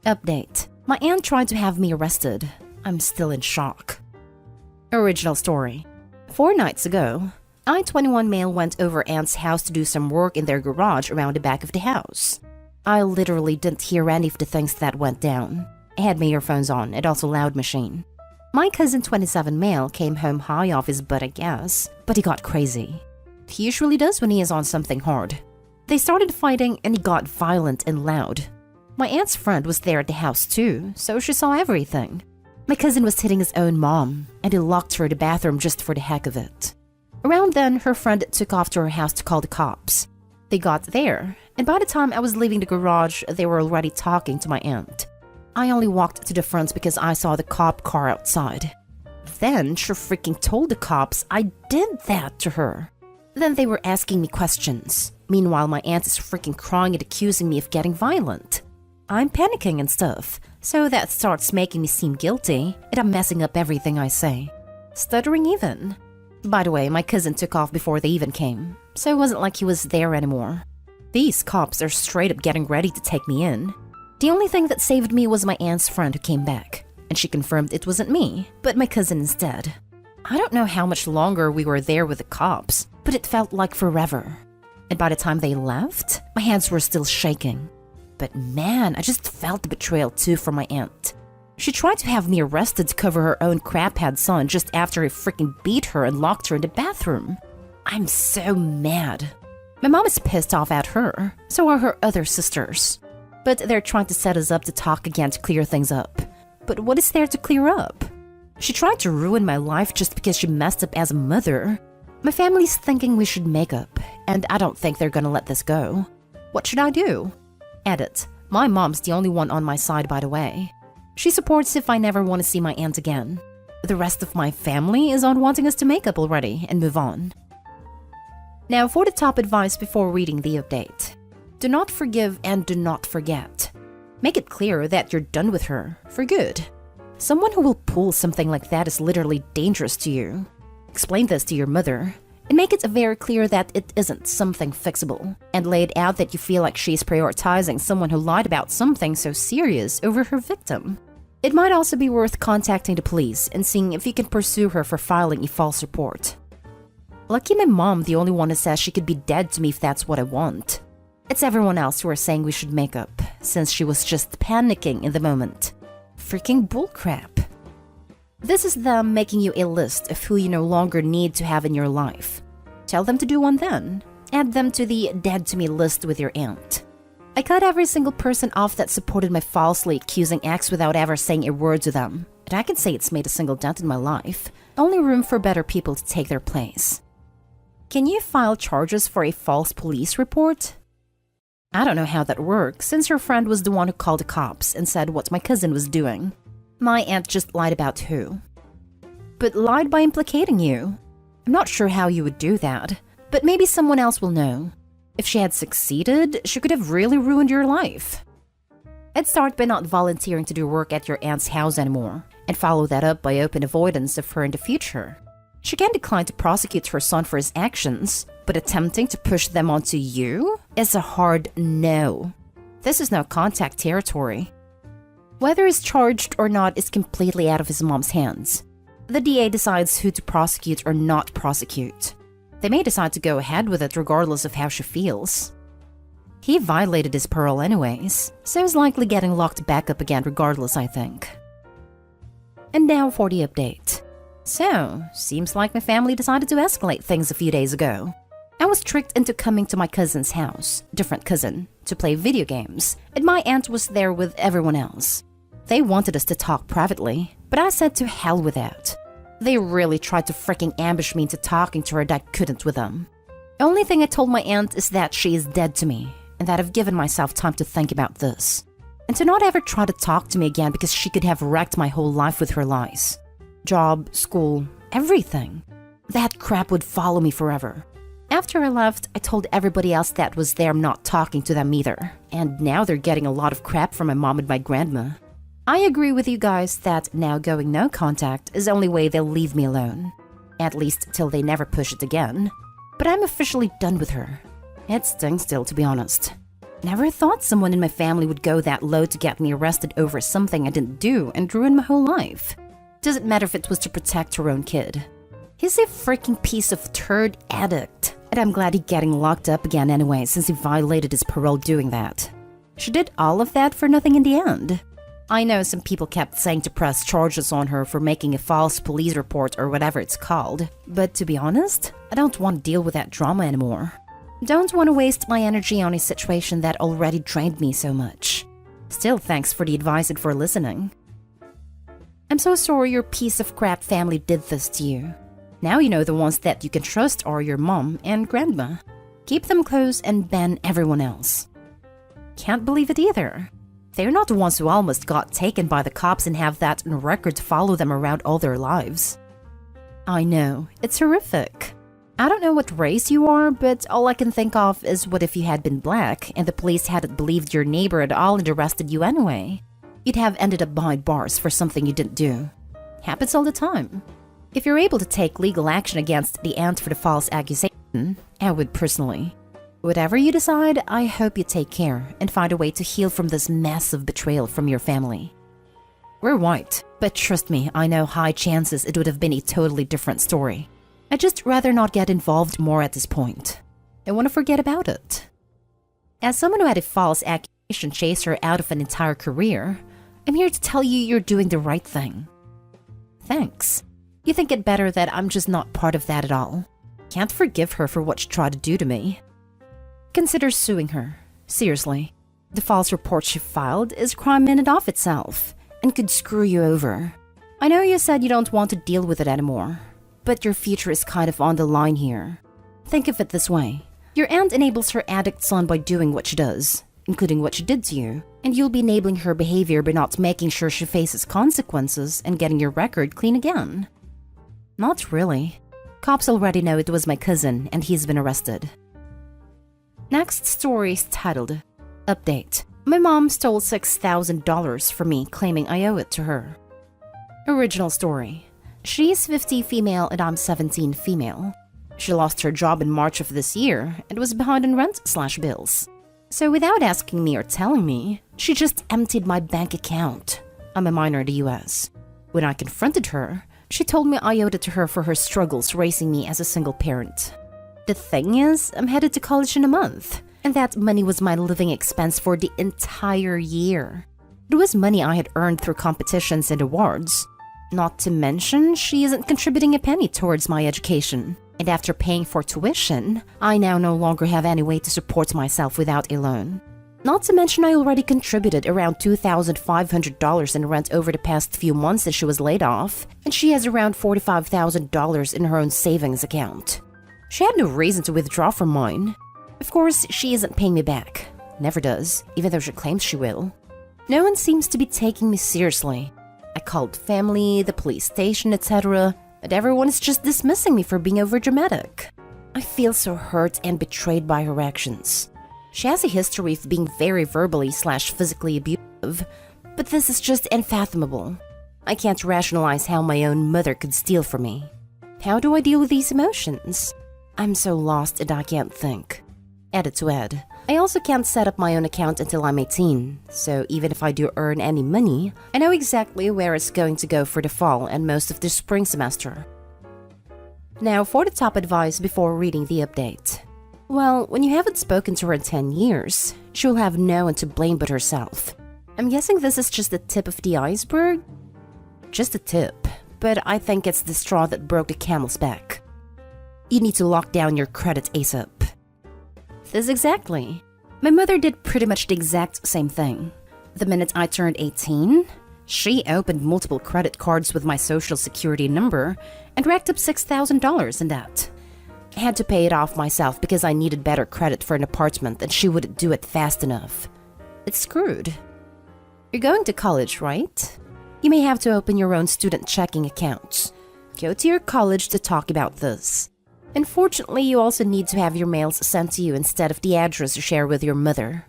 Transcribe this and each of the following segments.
Update. My aunt tried to have me arrested. I'm still in shock. Original story. 4 nights ago, I, 21 male, went over aunt's house to do some work in their garage around the back of the house. I literally didn't hear any of the things that went down. I had my earphones on and also loud machine. My cousin, 27 male, came home high off his butt, I guess, but he got crazy. He usually does when he is on something hard. They started fighting and he got violent and loud. My aunt's friend was there at the house too, so she saw everything. My cousin was hitting his own mom, and he locked her in the bathroom just for the heck of it. Around then, her friend took off to her house to call the cops. They got there, and by the time I was leaving the garage, they were already talking to my aunt. I only walked to the front because I saw the cop car outside. Then she freaking told the cops I did that to her. Then they were asking me questions. Meanwhile, my aunt is freaking crying and accusing me of getting violent. I'm panicking and stuff, so that starts making me seem guilty, and I'm messing up everything I say. Stuttering even. By the way, my cousin took off before they even came, so it wasn't like he was there anymore. These cops are straight up getting ready to take me in. The only thing that saved me was my aunt's friend who came back, and she confirmed it wasn't me, but my cousin instead. I don't know how much longer we were there with the cops, but it felt like forever. And by the time they left, my hands were still shaking. But man, I just felt the betrayal too from my aunt. She tried to have me arrested to cover her own craphead son just after I freaking beat her and locked her in the bathroom. I'm so mad. My mom is pissed off at her, so are her other sisters. But they're trying to set us up to talk again to clear things up. But what is there to clear up? She tried to ruin my life just because she messed up as a mother. My family's thinking we should make up, and I don't think they're gonna let this go. What should I do? Edit. My mom's the only one on my side, by the way. She supports if I never want to see my aunt again. The rest of my family is on wanting us to make up already and move on. Now for the top advice before reading the update. Do not forgive and do not forget. Make it clear that you're done with her, for good. Someone who will pull something like that is literally dangerous to you. Explain this to your mother, and make it very clear that it isn't something fixable, and lay it out that you feel like she's prioritizing someone who lied about something so serious over her victim. It might also be worth contacting the police and seeing if you can pursue her for filing a false report. Lucky my mom, the only one who says she could be dead to me if that's what I want. It's everyone else who are saying we should make up, since she was just panicking in the moment. Freaking bullcrap. This is them making you a list of who you no longer need to have in your life. Tell them to do one then. Add them to the dead to me list with your aunt. I cut every single person off that supported my falsely accusing ex without ever saying a word to them. And I can say it's made a single dent in my life. Only room for better people to take their place. Can you file charges for a false police report? I don't know how that works, since your friend was the one who called the cops and said what my cousin was doing. My aunt just lied about who? But lied by implicating you. I'm not sure how you would do that, but maybe someone else will know. If she had succeeded, she could have really ruined your life. I'd start by not volunteering to do work at your aunt's house anymore, and follow that up by open avoidance of her in the future. She can decline to prosecute her son for his actions, but attempting to push them onto you is a hard no. This is no contact territory. Whether he's charged or not is completely out of his mom's hands. The DA decides who to prosecute or not prosecute. They may decide to go ahead with it regardless of how she feels. He violated his parole anyways, so he's likely getting locked back up again regardless, I think. And now for the update. So, seems like my family decided to escalate things a few days ago. I was tricked into coming to my cousin's house, different cousin, to play video games, and my aunt was there with everyone else. They wanted us to talk privately, but I said to hell with that. They really tried to freaking ambush me into talking to her that I couldn't with them. The only thing I told my aunt is that she is dead to me, and that I've given myself time to think about this. And to not ever try to talk to me again because she could have wrecked my whole life with her lies. Job, school, everything. That crap would follow me forever. After I left, I told everybody else that was there I'm not talking to them either. And now they're getting a lot of crap from my mom and my grandma. I agree with you guys that now going no contact is the only way they'll leave me alone. At least till they never push it again. But I'm officially done with her. It stings still, to be honest. Never thought someone in my family would go that low to get me arrested over something I didn't do and ruin my whole life. Doesn't matter if it was to protect her own kid. He's a freaking piece of turd addict, and I'm glad he's getting locked up again anyway since he violated his parole doing that. She did all of that for nothing in the end. I know some people kept saying to press charges on her for making a false police report or whatever it's called, but to be honest, I don't want to deal with that drama anymore. Don't want to waste my energy on a situation that already drained me so much. Still, thanks for the advice and for listening. I'm so sorry your piece of crap family did this to you. Now you know the ones that you can trust are your mom and grandma. Keep them close and ban everyone else. Can't believe it either. They're not the ones who almost got taken by the cops and have that on record to follow them around all their lives. I know, it's horrific. I don't know what race you are, but all I can think of is what if you had been black and the police hadn't believed your neighbor at all and arrested you anyway? You'd have ended up behind bars for something you didn't do. Happens all the time. If you're able to take legal action against the aunt for the false accusation, I would personally. Whatever you decide, I hope you take care and find a way to heal from this massive betrayal from your family. We're white, but trust me, I know high chances it would have been a totally different story. I'd just rather not get involved more at this point. I want to forget about it. As someone who had a false accusation chase her out of an entire career, I'm here to tell you you're doing the right thing. Thanks. You think it better that I'm just not part of that at all. Can't forgive her for what she tried to do to me. Consider suing her. Seriously. The false report she filed is crime in and of itself, and could screw you over. I know you said you don't want to deal with it anymore, but your future is kind of on the line here. Think of it this way. Your aunt enables her addict son by doing what she does, including what she did to you, and you'll be enabling her behavior by not making sure she faces consequences and getting your record clean again. Not really. Cops already know it was my cousin and he's been arrested. Next story is titled, Update. My mom stole $6,000 from me claiming I owe it to her. Original story. She's 50 female and I'm 17 female. She lost her job in March of this year and was behind on rent/bills. So without asking me or telling me, she just emptied my bank account. I'm a minor in the US. When I confronted her, she told me I owed it to her for her struggles raising me as a single parent. The thing is, I'm headed to college in a month, and that money was my living expense for the entire year. It was money I had earned through competitions and awards. Not to mention, she isn't contributing a penny towards my education. And after paying for tuition, I now no longer have any way to support myself without a loan. Not to mention I already contributed around $2,500 in rent over the past few months as she was laid off, and she has around $45,000 in her own savings account. She had no reason to withdraw from mine. Of course, she isn't paying me back. Never does, even though she claims she will. No one seems to be taking me seriously. I called family, the police station, etc., but everyone is just dismissing me for being overdramatic. I feel so hurt and betrayed by her actions. She has a history of being very verbally/physically abusive, but this is just unfathomable. I can't rationalize how my own mother could steal from me. How do I deal with these emotions? I'm so lost and I can't think. Added to add, I also can't set up my own account until I'm 18, so even if I do earn any money, I know exactly where it's going to go for the fall and most of the spring semester. Now for the top advice before reading the update. Well, when you haven't spoken to her in 10 years, she'll have no one to blame but herself. I'm guessing this is just the tip of the iceberg? Just a tip, but I think it's the straw that broke the camel's back. You need to lock down your credit ASAP. This exactly. My mother did pretty much the exact same thing. The minute I turned 18, she opened multiple credit cards with my social security number and racked up $6,000 in debt. I had to pay it off myself because I needed better credit for an apartment and she wouldn't do it fast enough. It's screwed. You're going to college, right? You may have to open your own student checking account. Go to your college to talk about this. Unfortunately, you also need to have your mails sent to you instead of the address you share with your mother.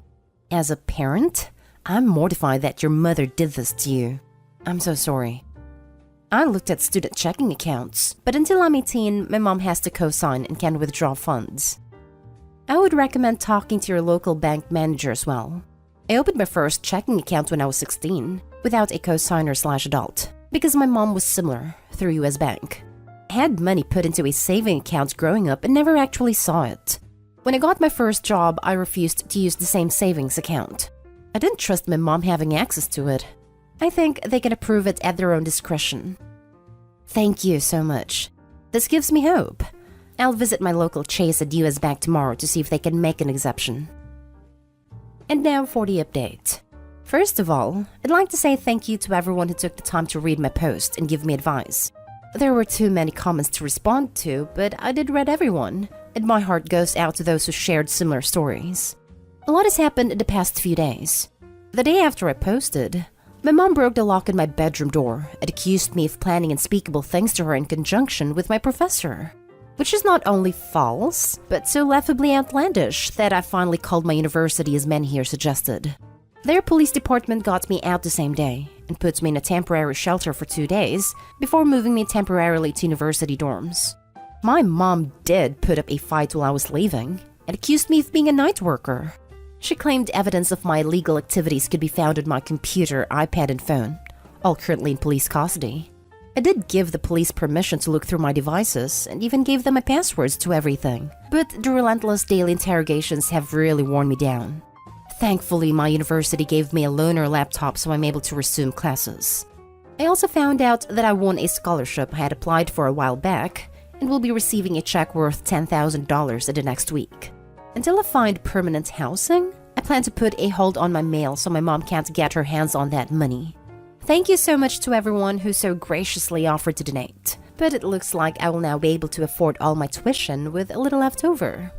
As a parent, I'm mortified that your mother did this to you. I'm so sorry. I looked at student checking accounts, but until I'm 18, my mom has to co-sign and can withdraw funds. I would recommend talking to your local bank manager as well. I opened my first checking account when I was 16, without a co-signer/adult, because my mom was similar, through US Bank. I had money put into a saving account growing up and never actually saw it. When I got my first job, I refused to use the same savings account. I didn't trust my mom having access to it. I think they can approve it at their own discretion. Thank you so much. This gives me hope. I'll visit my local Chase at US Bank tomorrow to see if they can make an exception. And now for the update. First of all, I'd like to say thank you to everyone who took the time to read my post and give me advice. There were too many comments to respond to, but I did read everyone, and my heart goes out to those who shared similar stories. A lot has happened in the past few days. The day after I posted, my mom broke the lock in my bedroom door and accused me of planning unspeakable things to her in conjunction with my professor. Which is not only false, but so laughably outlandish that I finally called my university as many here suggested. Their police department got me out the same day and put me in a temporary shelter for 2 days before moving me temporarily to university dorms. My mom did put up a fight while I was leaving and accused me of being a night worker. She claimed evidence of my illegal activities could be found on my computer, iPad, and phone, all currently in police custody. I did give the police permission to look through my devices and even gave them my passwords to everything, but the relentless daily interrogations have really worn me down. Thankfully, my university gave me a loaner laptop so I'm able to resume classes. I also found out that I won a scholarship I had applied for a while back and will be receiving a check worth $10,000 in the next week. Until I find permanent housing, I plan to put a hold on my mail so my mom can't get her hands on that money. Thank you so much to everyone who so graciously offered to donate, but it looks like I will now be able to afford all my tuition with a little left over.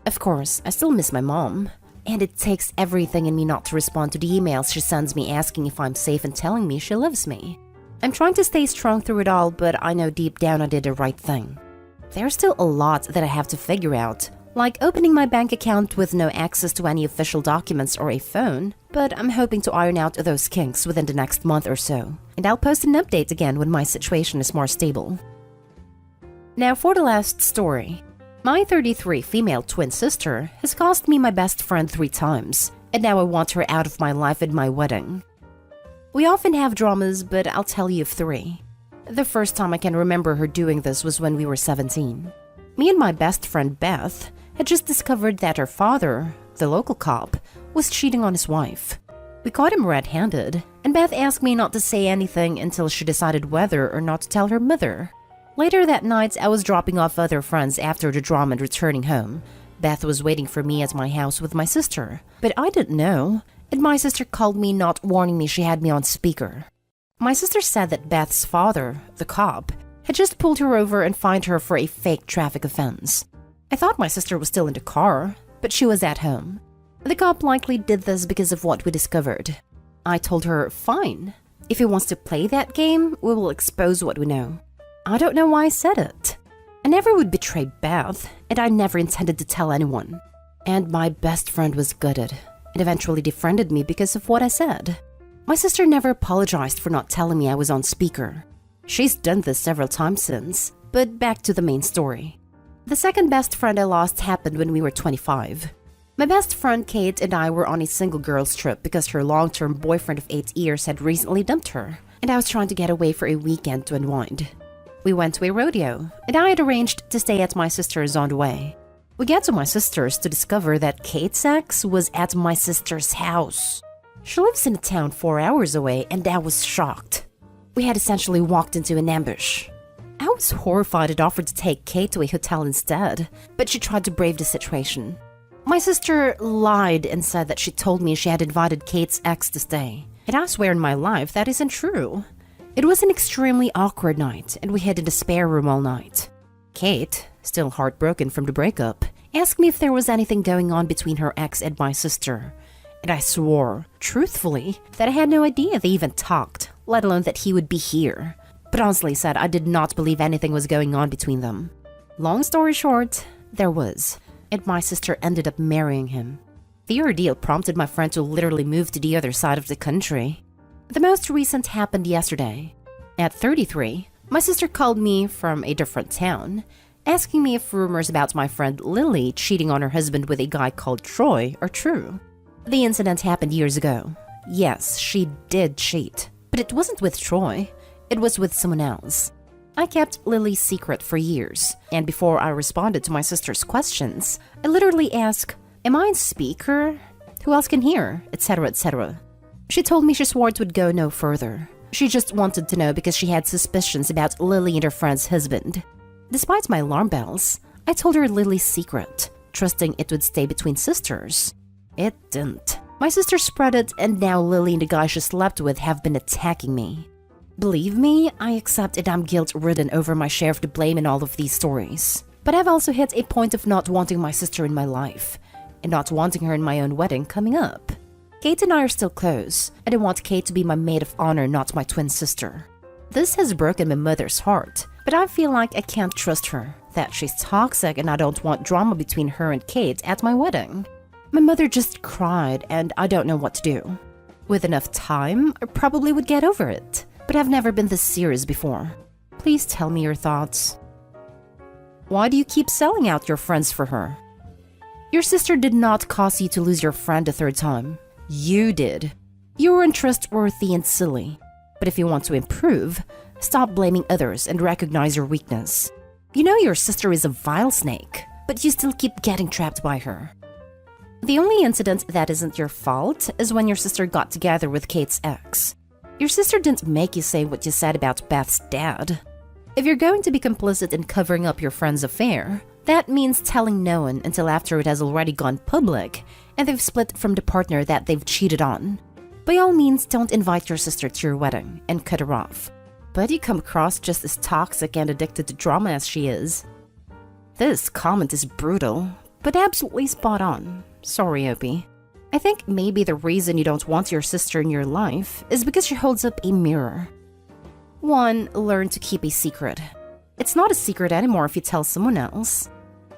Of course, I still miss my mom, and it takes everything in me not to respond to the emails she sends me asking if I'm safe and telling me she loves me. I'm trying to stay strong through it all, but I know deep down I did the right thing. There's still a lot that I have to figure out, like opening my bank account with no access to any official documents or a phone, but I'm hoping to iron out those kinks within the next month or so, and I'll post an update again when my situation is more stable. Now for the last story. My 33 female twin sister has cost me my best friend 3 times, and now I want her out of my life at my wedding. We often have dramas, but I'll tell you of 3. The first time I can remember her doing this was when we were 17. Me and my best friend Beth had just discovered that her father, the local cop, was cheating on his wife. We caught him red-handed, and Beth asked me not to say anything until she decided whether or not to tell her mother. Later that night, I was dropping off other friends after the drama and returning home. Beth was waiting for me at my house with my sister, but I didn't know, and my sister called me, not warning me she had me on speaker. My sister said that Beth's father, the cop, had just pulled her over and fined her for a fake traffic offense. I thought my sister was still in the car, but she was at home. The cop likely did this because of what we discovered. I told her, fine. If he wants to play that game, we will expose what we know. I don't know why I said it. I never would betray Beth, and I never intended to tell anyone. And my best friend was gutted, and eventually defriended me because of what I said. My sister never apologized for not telling me I was on speaker. She's done this several times since, but back to the main story. The second best friend I lost happened when we were 25. My best friend Kate and I were on a single girls trip because her long-term boyfriend of 8 years had recently dumped her, and I was trying to get away for a weekend to unwind. We went to a rodeo, and I had arranged to stay at my sister's on the way. We get to my sister's to discover that Kate's ex was at my sister's house. She lives in a town 4 hours away, and I was shocked. We had essentially walked into an ambush. I was horrified and offered to take Kate to a hotel instead, but she tried to brave the situation. My sister lied and said that she told me she had invited Kate's ex to stay, and I swear in my life that isn't true. It was an extremely awkward night, and we hid in the spare room all night. Kate, still heartbroken from the breakup, asked me if there was anything going on between her ex and my sister, and I swore, truthfully, that I had no idea they even talked, let alone that he would be here. But honestly said I did not believe anything was going on between them. Long story short, there was, and my sister ended up marrying him. The ordeal prompted my friend to literally move to the other side of the country. The most recent happened yesterday. At 33, my sister called me from a different town, asking me if rumors about my friend Lily cheating on her husband with a guy called Troy are true. The incident happened years ago. Yes, she did cheat, but it wasn't with Troy. It was with someone else. I kept Lily's secret for years, and before I responded to my sister's questions, I literally asked, "Am I on speaker? Who else can hear?" etc., etc. She told me she swore it would go no further. She just wanted to know because she had suspicions about Lily and her friend's husband. Despite my alarm bells, I told her Lily's secret, trusting it would stay between sisters. It didn't. My sister spread it, and now Lily and the guy she slept with have been attacking me. Believe me, I accept that I'm guilt-ridden over my share of the blame in all of these stories. But I've also hit a point of not wanting my sister in my life, and not wanting her in my own wedding coming up. Kate and I are still close, and I want Kate to be my maid of honor, not my twin sister. This has broken my mother's heart, but I feel like I can't trust her, that she's toxic, and I don't want drama between her and Kate at my wedding. My mother just cried, and I don't know what to do. With enough time, I probably would get over it, but I've never been this serious before. Please tell me your thoughts. Why do you keep selling out your friends for her? Your sister did not cause you to lose your friend a third time. You did. You were untrustworthy and silly. But if you want to improve, stop blaming others and recognize your weakness. You know your sister is a vile snake, but you still keep getting trapped by her. The only incident that isn't your fault is when your sister got together with Kate's ex. Your sister didn't make you say what you said about Beth's dad. If you're going to be complicit in covering up your friend's affair, that means telling no one until after it has already gone public and they've split from the partner that they've cheated on. By all means, don't invite your sister to your wedding and cut her off. But you come across just as toxic and addicted to drama as she is. This comment is brutal, but absolutely spot on. Sorry, Opie. I think maybe the reason you don't want your sister in your life is because she holds up a mirror. 1. Learn to keep a secret. It's not a secret anymore if you tell someone else.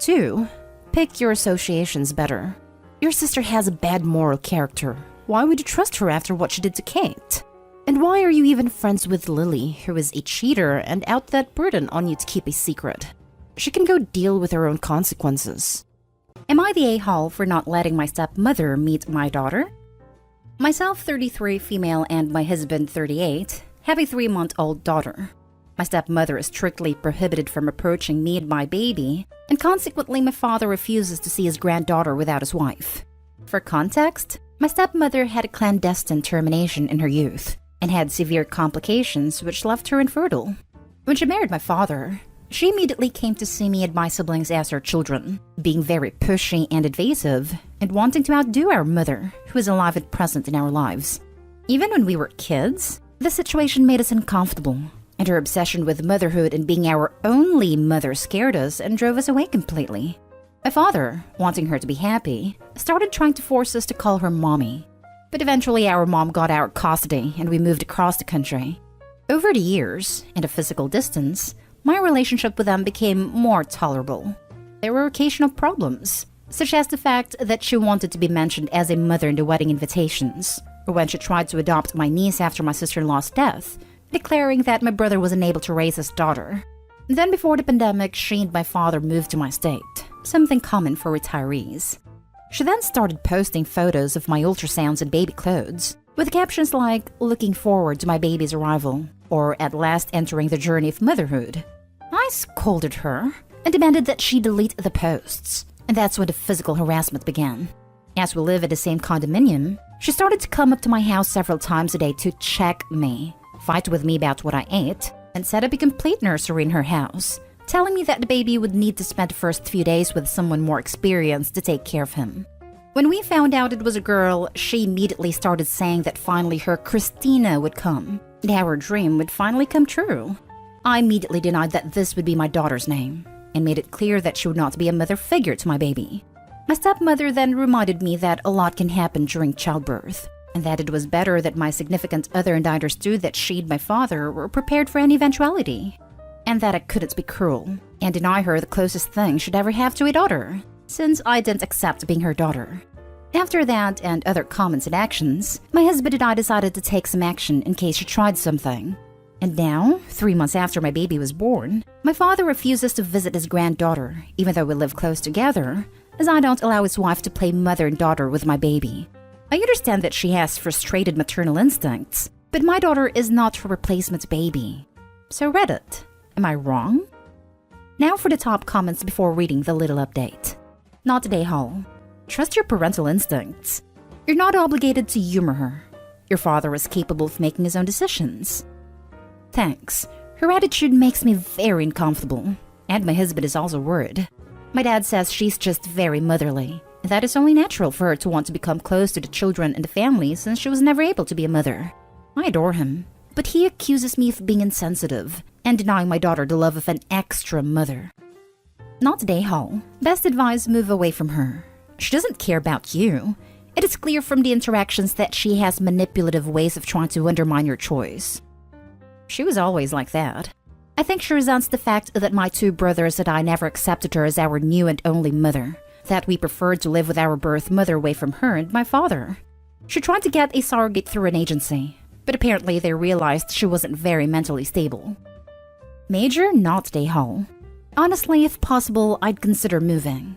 2. Pick your associations better. Your sister has a bad moral character. Why would you trust her after what she did to Kate? And why are you even friends with Lily, who is a cheater and out that burden on you to keep a secret? She can go deal with her own consequences. Am I the a-hole for not letting my stepmother meet my daughter? Myself, 33, female, and my husband, 38, have a 3-month-old daughter. My stepmother is strictly prohibited from approaching me and my baby, and consequently my father refuses to see his granddaughter without his wife. For context, my stepmother had a clandestine termination in her youth, and had severe complications which left her infertile. When she married my father, she immediately came to see me and my siblings as her children, being very pushy and invasive, and wanting to outdo our mother, who is alive and present in our lives. Even when we were kids, the situation made us uncomfortable, and her obsession with motherhood and being our only mother scared us and drove us away completely. My father, wanting her to be happy, started trying to force us to call her mommy. But eventually our mom got our custody and we moved across the country. Over the years, and a physical distance, my relationship with them became more tolerable. There were occasional problems, such as the fact that she wanted to be mentioned as a mother in the wedding invitations, or when she tried to adopt my niece after my sister-in-law's death, declaring that my brother was unable to raise his daughter. Then before the pandemic, she and my father moved to my state, something common for retirees. She then started posting photos of my ultrasounds and baby clothes, with captions like, "Looking forward to my baby's arrival," or "At last entering the journey of motherhood." I scolded her and demanded that she delete the posts, and that's when the physical harassment began. As we live at the same condominium, she started to come up to my house several times a day to check me, fight with me about what I ate, and set up a complete nursery in her house, telling me that the baby would need to spend the first few days with someone more experienced to take care of him. When we found out it was a girl, she immediately started saying that finally her Christina would come, and our dream would finally come true. I immediately denied that this would be my daughter's name, and made it clear that she would not be a mother figure to my baby. My stepmother then reminded me that a lot can happen during childbirth, and that it was better that my significant other and I understood that she and my father were prepared for any eventuality, and that I couldn't be cruel and deny her the closest thing she'd ever have to a daughter, since I didn't accept being her daughter. After that and other comments and actions, my husband and I decided to take some action in case she tried something. And now, 3 months after my baby was born, my father refuses to visit his granddaughter, even though we live close together, as I don't allow his wife to play mother and daughter with my baby. I understand that she has frustrated maternal instincts, but my daughter is not her replacement baby. So Reddit, am I wrong? Now for the top comments before reading the little update. Not today, Hall. Trust your parental instincts. You're not obligated to humor her. Your father is capable of making his own decisions. Thanks. Her attitude makes me very uncomfortable. And my husband is also worried. My dad says she's just very motherly. And that is only natural for her to want to become close to the children and the family since she was never able to be a mother. I adore him. But he accuses me of being insensitive and denying my daughter the love of an extra mother. Not today, Hall. Best advice, move away from her. She doesn't care about you. It is clear from the interactions that she has manipulative ways of trying to undermine your choice. She was always like that. I think she resents the fact that my 2 brothers and I never accepted her as our new and only mother, that we preferred to live with our birth mother away from her and my father. She tried to get a surrogate through an agency, but apparently they realized she wasn't very mentally stable. Major not today, Hall. Honestly, if possible, I'd consider moving.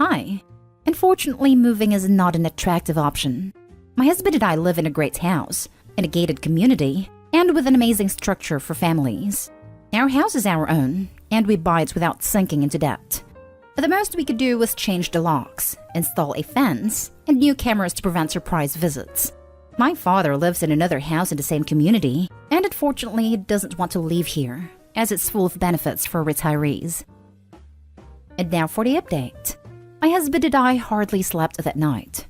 Hi. Unfortunately, moving is not an attractive option. My husband and I live in a great house, in a gated community, and with an amazing structure for families. Our house is our own, and we buy it without sinking into debt. The most we could do was change the locks, install a fence, and new cameras to prevent surprise visits. My father lives in another house in the same community, and unfortunately he doesn't want to leave here, as it's full of benefits for retirees. And now for the update. My husband and I hardly slept that night.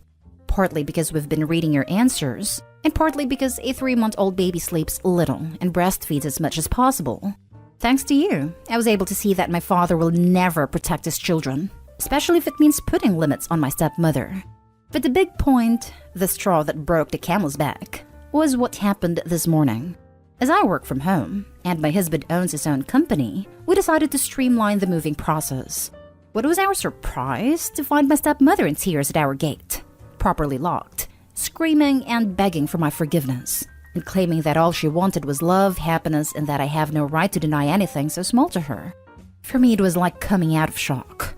Partly because we've been reading your answers, and partly because a 3-month-old baby sleeps little and breastfeeds as much as possible. Thanks to you, I was able to see that my father will never protect his children, especially if it means putting limits on my stepmother. But the big point, the straw that broke the camel's back, was what happened this morning. As I work from home, and my husband owns his own company, we decided to streamline the moving process. What was our surprise to find my stepmother in tears at our gate, properly locked, screaming and begging for my forgiveness, and claiming that all she wanted was love, happiness, and that I have no right to deny anything so small to her. For me, it was like coming out of shock.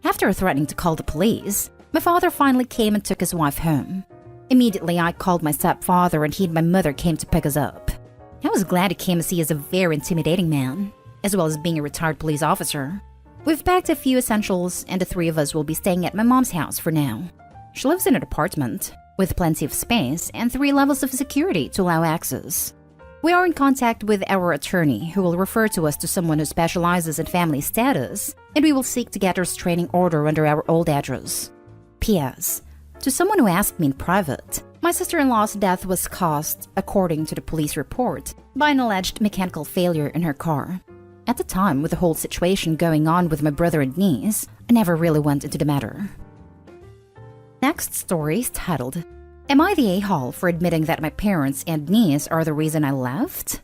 After threatening to call the police, my father finally came and took his wife home. Immediately, I called my stepfather and he and my mother came to pick us up. I was glad he came as he is a very intimidating man, as well as being a retired police officer. We've packed a few essentials and the 3 of us will be staying at my mom's house for now. She lives in an apartment, with plenty of space and 3 levels of security to allow access. We are in contact with our attorney who will refer to us to someone who specializes in family status, and we will seek to get a restraining order under our old address. P.S. To someone who asked me in private, my sister-in-law's death was caused, according to the police report, by an alleged mechanical failure in her car. At the time, with the whole situation going on with my brother and niece, I never really went into the matter. Next story is titled, Am I the a-hole for admitting that my parents and niece are the reason I left?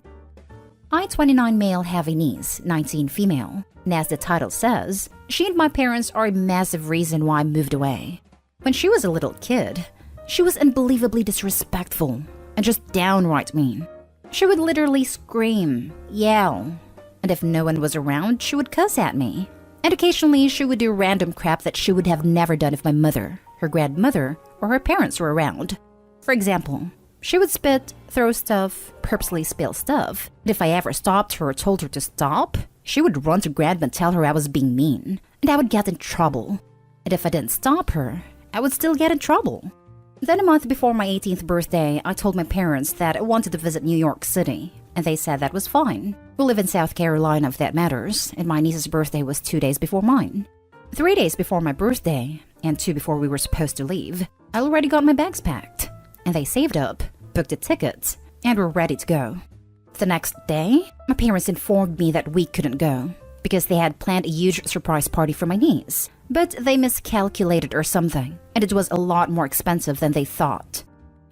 I, 29 male, have a niece, 19 female, and as the title says, she and my parents are a massive reason why I moved away. When she was a little kid, she was unbelievably disrespectful and just downright mean. She would literally scream, yell, and if no one was around, she would cuss at me. And occasionally, she would do random crap that she would have never done if my mother, her grandmother, or her parents were around. For example, she would spit, throw stuff, purposely spill stuff. And if I ever stopped her or told her to stop, she would run to Grandma and tell her I was being mean, and I would get in trouble. And if I didn't stop her, I would still get in trouble. Then a month before my 18th birthday, I told my parents that I wanted to visit New York City, and they said that was fine. We live in South Carolina if that matters, and my niece's birthday was 2 days before mine. 3 days before my birthday, and 2 before we were supposed to leave, I already got my bags packed, and they saved up, booked the tickets, and were ready to go. The next day, my parents informed me that we couldn't go, because they had planned a huge surprise party for my niece, but they miscalculated or something, and it was a lot more expensive than they thought.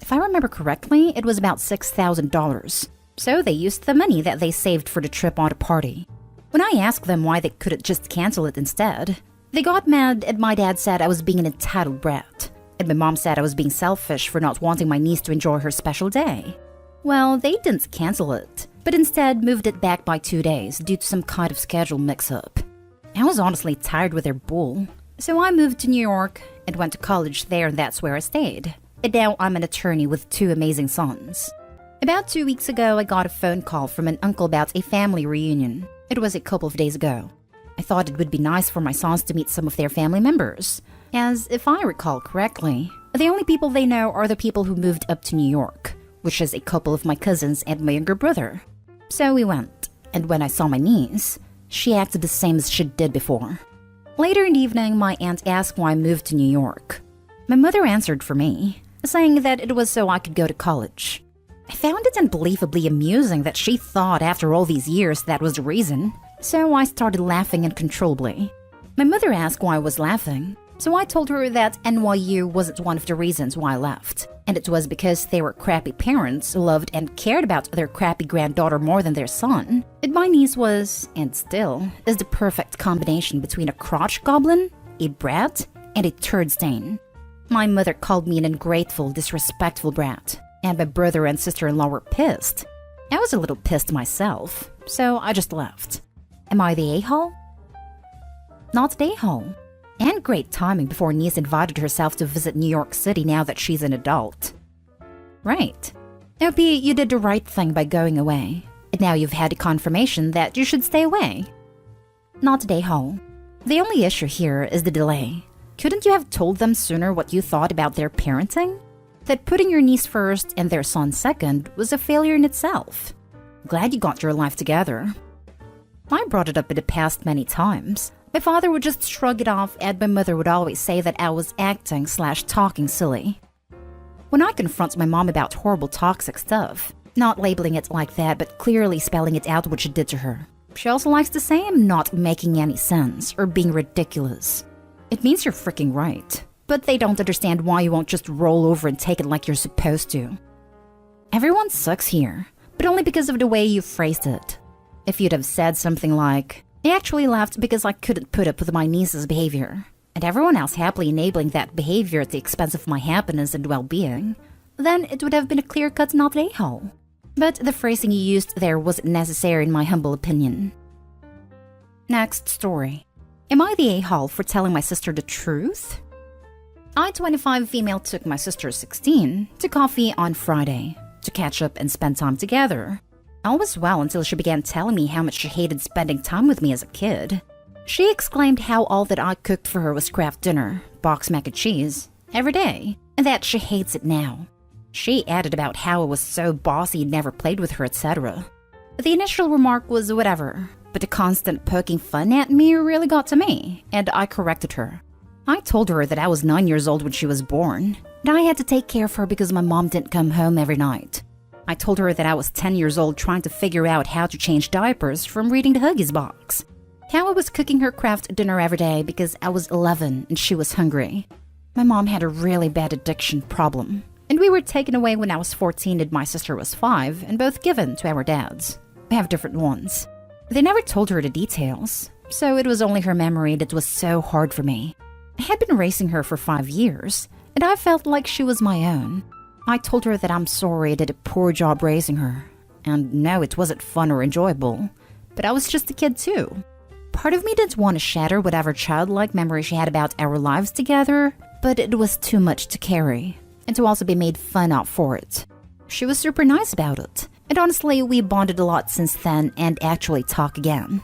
If I remember correctly, it was about $6,000, so they used the money that they saved for the trip on the party. When I asked them why they couldn't just cancel it instead, they got mad and my dad said I was being an entitled brat, and my mom said I was being selfish for not wanting my niece to enjoy her special day. Well, they didn't cancel it. but instead moved it back by 2 days due to some kind of schedule mix-up. I was honestly tired with their bull, so I moved to New York and went to college there, and that's where I stayed. And now I'm an attorney with 2 amazing sons. About 2 weeks ago, I got a phone call from an uncle about a family reunion. It was a couple of days ago. I thought it would be nice for my sons to meet some of their family members, as if I recall correctly, the only people they know are the people who moved up to New York, which is a couple of my cousins and my younger brother. So we went, and when I saw my niece, she acted the same as she did before. Later in the evening, my aunt asked why I moved to New York. My mother answered for me, saying that it was so I could go to college. I found it unbelievably amusing that she thought after all these years that was the reason, so I started laughing uncontrollably. My mother asked why I was laughing, so I told her that NYU wasn't one of the reasons why I left, and it was because they were crappy parents who loved and cared about their crappy granddaughter more than their son. And my niece was, and still, is the perfect combination between a crotch goblin, a brat, and a turd stain. My mother called me an ungrateful, disrespectful brat, and my brother and sister-in-law were pissed. I was a little pissed myself, so I just left. Am I the a-hole? Not the a-hole. And great timing before niece invited herself to visit New York City now that she's an adult. Right. OP, you did the right thing by going away, and now you've had a confirmation that you should stay away. Not the a-hole. The only issue here is the delay. Couldn't you have told them sooner what you thought about their parenting? That putting your niece first and their son second was a failure in itself. Glad you got your life together. I brought it up in the past many times. My father would just shrug it off, and my mother would always say that I was acting/talking silly. When I confront my mom about horrible toxic stuff, not labeling it like that but clearly spelling it out what she did to her, she also likes to say I'm not making any sense or being ridiculous. It means you're freaking right, but they don't understand why you won't just roll over and take it like you're supposed to. Everyone sucks here, but only because of the way you phrased it. If you'd have said something like, I actually left because I couldn't put up with my niece's behavior, and everyone else happily enabling that behavior at the expense of my happiness and well-being, then it would have been a clear-cut not a-hole. But the phrasing you used there wasn't necessary in my humble opinion. Next story. Am I the a-hole for telling my sister the truth? I, 25 female, took my sister, 16, to coffee on Friday to catch up and spend time together. All was well until she began telling me how much she hated spending time with me as a kid. She exclaimed how all that I cooked for her was Kraft Dinner, box mac and cheese, every day, and that she hates it now. She added about how it was so bossy and never played with her, etc. The initial remark was whatever, but the constant poking fun at me really got to me, and I corrected her. I told her that I was 9 years old when she was born, and I had to take care of her because my mom didn't come home every night. I told her that I was 10 years old trying to figure out how to change diapers from reading the Huggies box. How I was cooking her Kraft Dinner every day because I was 11 and she was hungry. My mom had a really bad addiction problem, and we were taken away when I was 14 and my sister was 5, and both given to our dads. We have different ones. They never told her the details, so it was only her memory that was so hard for me. I had been raising her for 5 years, and I felt like she was my own. I told her that I'm sorry I did a poor job raising her. And no, it wasn't fun or enjoyable, but I was just a kid too. Part of me didn't want to shatter whatever childlike memory she had about our lives together, but it was too much to carry, and to also be made fun of for it. She was super nice about it, and honestly, we bonded a lot since then and actually talk again.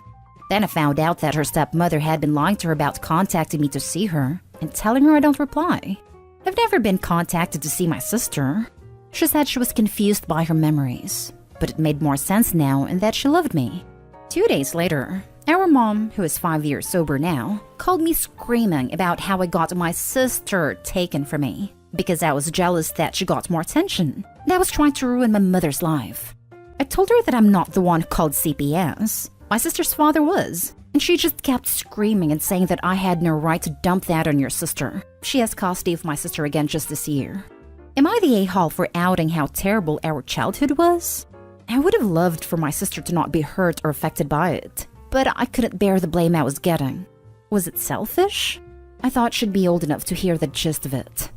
Then I found out that her stepmother had been lying to her about contacting me to see her, and telling her I don't reply. I've never been contacted to see my sister. She said she was confused by her memories, but it made more sense now and that she loved me. 2 days later, our mom, who is 5 years sober now, called me screaming about how I got my sister taken from me because I was jealous that she got more attention and I was trying to ruin my mother's life. I told her that I'm not the one who called CPS. My sister's father was. And she just kept screaming and saying that I had no right to dump that on your sister. She has custody of my sister again just this year. Am I the a-hole for outing how terrible our childhood was? I would have loved for my sister to not be hurt or affected by it, but I couldn't bear the blame I was getting. Was it selfish? I thought she'd be old enough to hear the gist of it.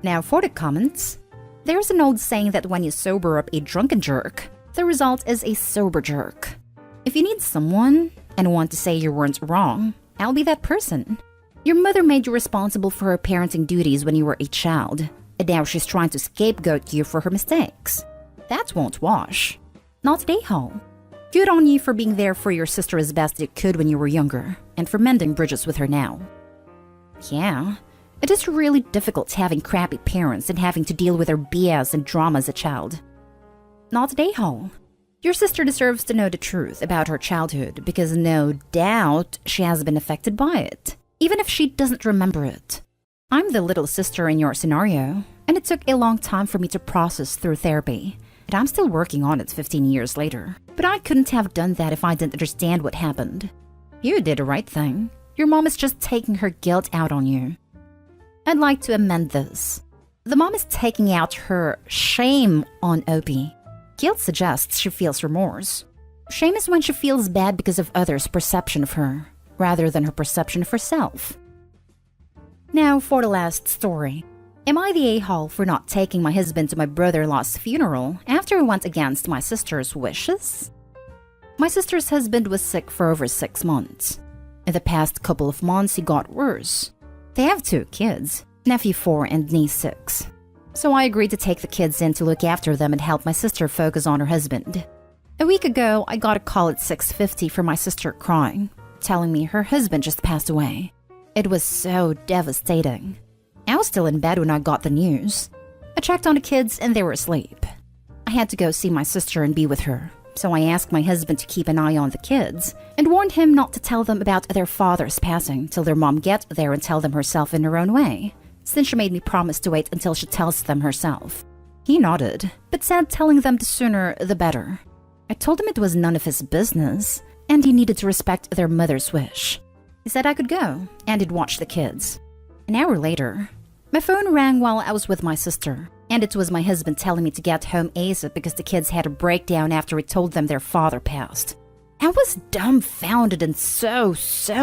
Now for the comments. There's an old saying that when you sober up a drunken jerk, The result is a sober jerk. If you need someone and want to say you weren't wrong, I'll be that person. Your mother made you responsible for her parenting duties when you were a child, and now she's trying to scapegoat you for her mistakes. That won't wash. Not today, Hall. Good on you for being there for your sister as best you could when you were younger, and for mending bridges with her now. Yeah, it is really difficult having crappy parents and having to deal with their BS and drama as a child. Not today, Hall. Your sister deserves to know the truth about her childhood because no doubt she has been affected by it, even if she doesn't remember it. I'm the little sister in your scenario, and it took a long time for me to process through therapy, and I'm still working on it 15 years later. But I couldn't have done that if I didn't understand what happened. You did the right thing. Your mom is just taking her guilt out on you. I'd like to amend this. The mom is taking out her shame on Opie. Guilt suggests she feels remorse. Shame is when she feels bad because of others' perception of her, rather than her perception of herself. Now for the last story. Am I the a-hole for not taking my husband to my brother-in-law's funeral after he went against my sister's wishes? My sister's husband was sick for over 6 months. In the past couple of months, he got worse. They have 2 kids, nephew 4 and niece 6. So I agreed to take the kids in to look after them and help my sister focus on her husband. A week ago, I got a call at 6:50 from my sister crying, telling me her husband just passed away. It was so devastating. I was still in bed when I got the news. I checked on the kids and they were asleep. I had to go see my sister and be with her, so I asked my husband to keep an eye on the kids and warned him not to tell them about their father's passing till their mom gets there and tell them herself in her own way, since she made me promise to wait until she tells them herself. He nodded, but said telling them the sooner the better. I told him it was none of his business, and he needed to respect their mother's wish. He said I could go, and he'd watch the kids. An hour later, my phone rang while I was with my sister, and it was my husband telling me to get home ASAP because the kids had a breakdown after he told them their father passed. I was dumbfounded and so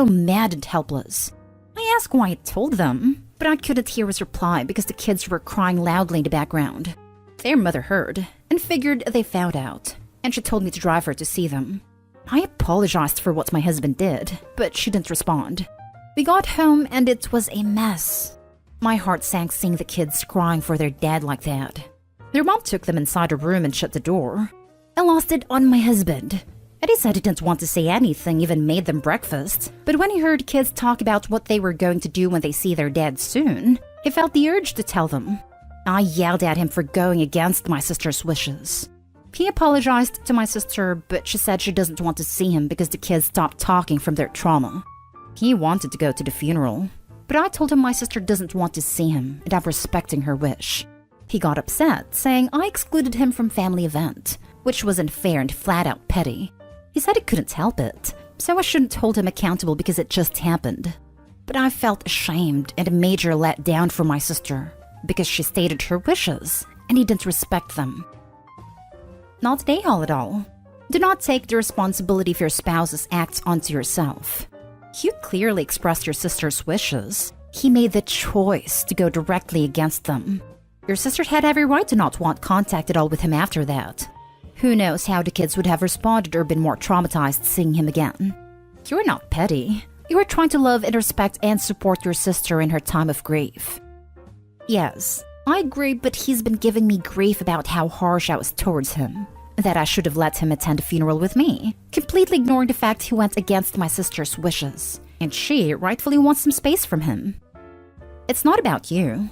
mad and helpless. I asked why he told them, but I couldn't hear his reply because the kids were crying loudly in the background. Their mother heard and figured they found out, and she told me to drive her to see them. I apologized for what my husband did, but she didn't respond. We got home and it was a mess. My heart sank seeing the kids crying for their dad like that. Their mom took them inside a room and shut the door. I lost it on my husband. And he said he didn't want to say anything, even made them breakfast. But when he heard kids talk about what they were going to do when they see their dad soon, he felt the urge to tell them. I yelled at him for going against my sister's wishes. He apologized to my sister, but she said she doesn't want to see him because the kids stopped talking from their trauma. He wanted to go to the funeral, but I told him my sister doesn't want to see him and I'm respecting her wish. He got upset, saying I excluded him from family event, which was unfair and flat out petty. He said he couldn't help it, so I shouldn't hold him accountable because it just happened. But I felt ashamed and a major letdown for my sister because she stated her wishes and he didn't respect them. Not today, Hall at all. Do not take the responsibility for your spouse's acts onto yourself. You clearly expressed your sister's wishes. He made the choice to go directly against them. Your sister had every right to not want contact at all with him after that. Who knows how the kids would have responded or been more traumatized seeing him again. You're not petty. You are trying to love and respect and support your sister in her time of grief. Yes, I agree, but he's been giving me grief about how harsh I was towards him. That I should have let him attend a funeral with me, completely ignoring the fact he went against my sister's wishes, and she rightfully wants some space from him. It's not about you.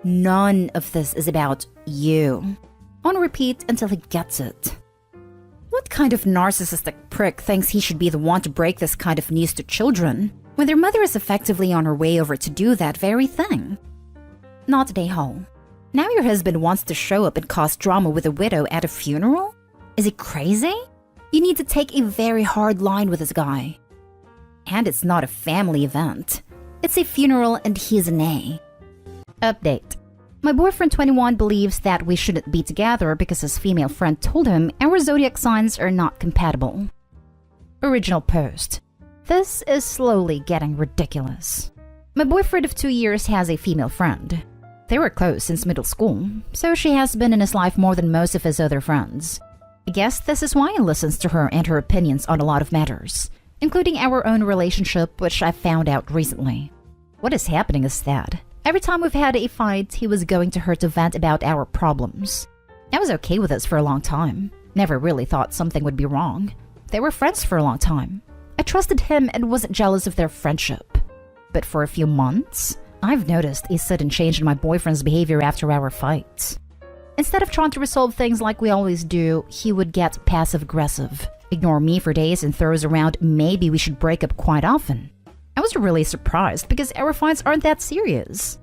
None of this is about you. On repeat until he gets it. What kind of narcissistic prick thinks he should be the one to break this kind of news to children when their mother is effectively on her way over to do that very thing? Not today, Hall. Now your husband wants to show up and cause drama with a widow at a funeral? Is he crazy? You need to take a very hard line with this guy. And it's not a family event. It's a funeral and he's an A. Update. My boyfriend 21 believes that we shouldn't be together because his female friend told him our zodiac signs are not compatible. Original post. This is slowly getting ridiculous. My boyfriend of 2 years has a female friend. They were close since middle school, so she has been in his life more than most of his other friends. I guess this is why he listens to her and her opinions on a lot of matters, including our own relationship, which I found out recently. What is happening is that every time we've had a fight, he was going to her to vent about our problems. I was okay with this for a long time. Never really thought something would be wrong. They were friends for a long time. I trusted him and wasn't jealous of their friendship. But for a few months, I've noticed a sudden change in my boyfriend's behavior after our fights. Instead of trying to resolve things like we always do, he would get passive-aggressive, ignore me for days, and throws around maybe we should break up quite often. I was really surprised because our fights aren't that serious.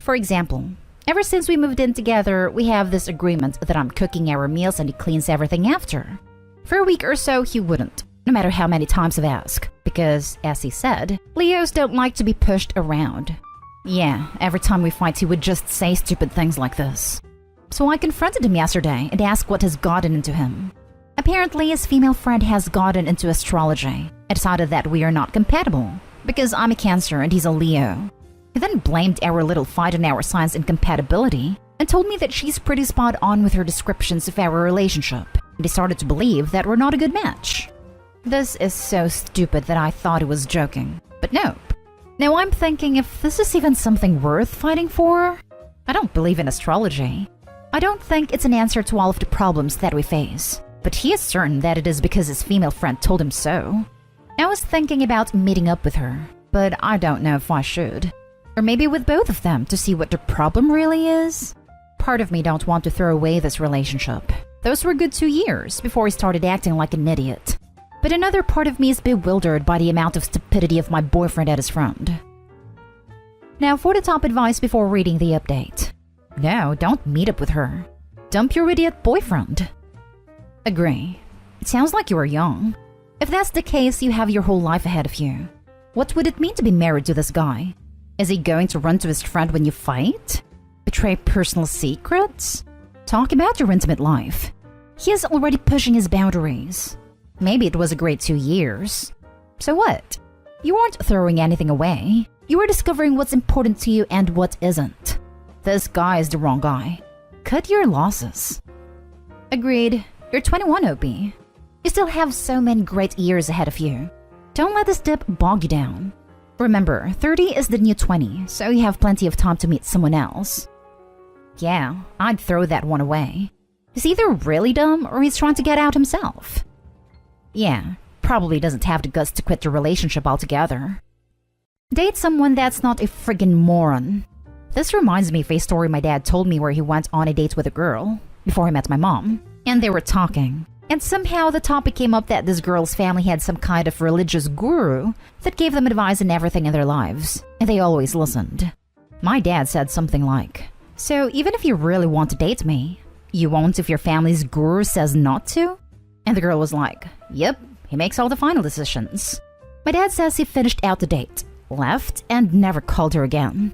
For example, ever since we moved in together, we have this agreement that I'm cooking our meals and he cleans everything after. For a week or so, he wouldn't, no matter how many times I've asked, because, as he said, Leos don't like to be pushed around. Yeah, every time we fight, he would just say stupid things like this. So I confronted him yesterday and asked what has gotten into him. Apparently, his female friend has gotten into astrology and decided that we are not compatible because I'm a Cancer and he's a Leo. He then blamed our little fight on our signs incompatibility and told me that she's pretty spot on with her descriptions of our relationship, and he started to believe that we're not a good match. This is so stupid that I thought he was joking, but nope. Now I'm thinking if this is even something worth fighting for. I don't believe in astrology. I don't think it's an answer to all of the problems that we face, but he is certain that it is because his female friend told him so. I was thinking about meeting up with her, but I don't know if I should. Or maybe with both of them to see what the problem really is. Part of me don't want to throw away this relationship. Those were good 2 years before he started acting like an idiot. But another part of me is bewildered by the amount of stupidity of my boyfriend at his friend. Now for the top advice before reading the update. No, don't meet up with her. Dump your idiot boyfriend. Agree. It sounds like you are young. If that's the case, you have your whole life ahead of you. What would it mean to be married to this guy? Is he going to run to his friend when you fight? Betray personal secrets? Talk about your intimate life. He is already pushing his boundaries. Maybe it was a great 2 years. So what? You aren't throwing anything away. You are discovering what's important to you and what isn't. This guy is the wrong guy. Cut your losses. Agreed. You're 21, OP. You still have so many great years ahead of you. Don't let this dip bog you down. Remember, 30 is the new 20, so you have plenty of time to meet someone else. Yeah, I'd throw that one away. He's either really dumb or he's trying to get out himself. Yeah, probably doesn't have the guts to quit the relationship altogether. Date someone that's not a friggin' moron. This reminds me of a story my dad told me where he went on a date with a girl before he met my mom, and they were talking. And somehow the topic came up that this girl's family had some kind of religious guru that gave them advice in everything in their lives, and they always listened. My dad said something like, "So even if you really want to date me, you won't if your family's guru says not to?" And the girl was like, "Yep, he makes all the final decisions." My dad says he finished out the date, left, and never called her again.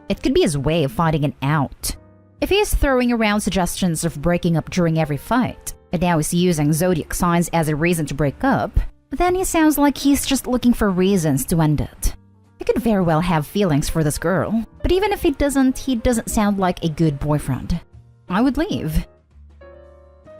It could be his way of finding an out. If he is throwing around suggestions of breaking up during every fight, and now he's using zodiac signs as a reason to break up, then he sounds like he's just looking for reasons to end it. He could very well have feelings for this girl, but even if he doesn't sound like a good boyfriend. I would leave.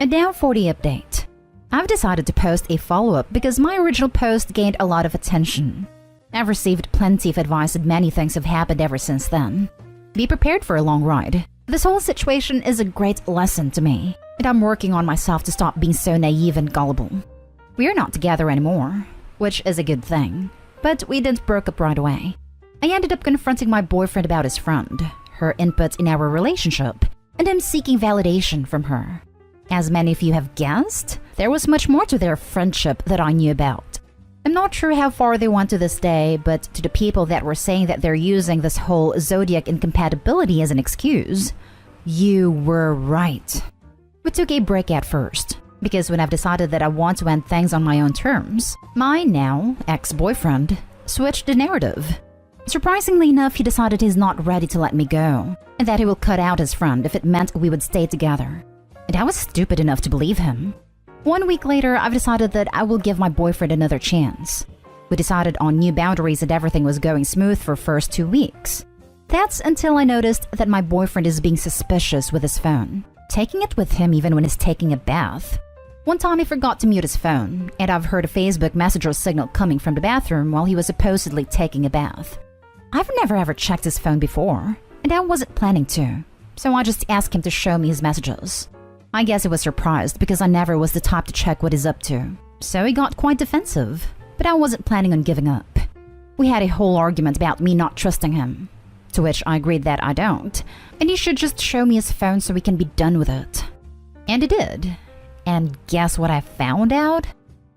And now for the update. I've decided to post a follow-up because my original post gained a lot of attention. I've received plenty of advice and many things have happened ever since then. Be prepared for a long ride. This whole situation is a great lesson to me, and I'm working on myself to stop being so naive and gullible. We are not together anymore, which is a good thing, but we didn't break up right away. I ended up confronting my boyfriend about his friend, her input in our relationship, and him seeking validation from her. As many of you have guessed, there was much more to their friendship that I knew about. I'm not sure how far they went to this day, but to the people that were saying that they're using this whole zodiac incompatibility as an excuse, you were right. We took a break at first, because when I've decided that I want to end things on my own terms, my now ex-boyfriend switched the narrative. Surprisingly enough, he decided he's not ready to let me go, and that he will cut out his friend if it meant we would stay together. And I was stupid enough to believe him. 1 week later, I've decided that I will give my boyfriend another chance. We decided on new boundaries and everything was going smooth for first 2 weeks. That's until I noticed that my boyfriend is being suspicious with his phone, taking it with him even when he's taking a bath. One time he forgot to mute his phone, and I've heard a Facebook Messenger signal coming from the bathroom while he was supposedly taking a bath. I've never ever checked his phone before, and I wasn't planning to, so I just asked him to show me his messages. I guess he was surprised because I never was the type to check what he's up to, so he got quite defensive, but I wasn't planning on giving up. We had a whole argument about me not trusting him, to which I agreed that I don't, and he should just show me his phone so we can be done with it. And he did. And guess what I found out?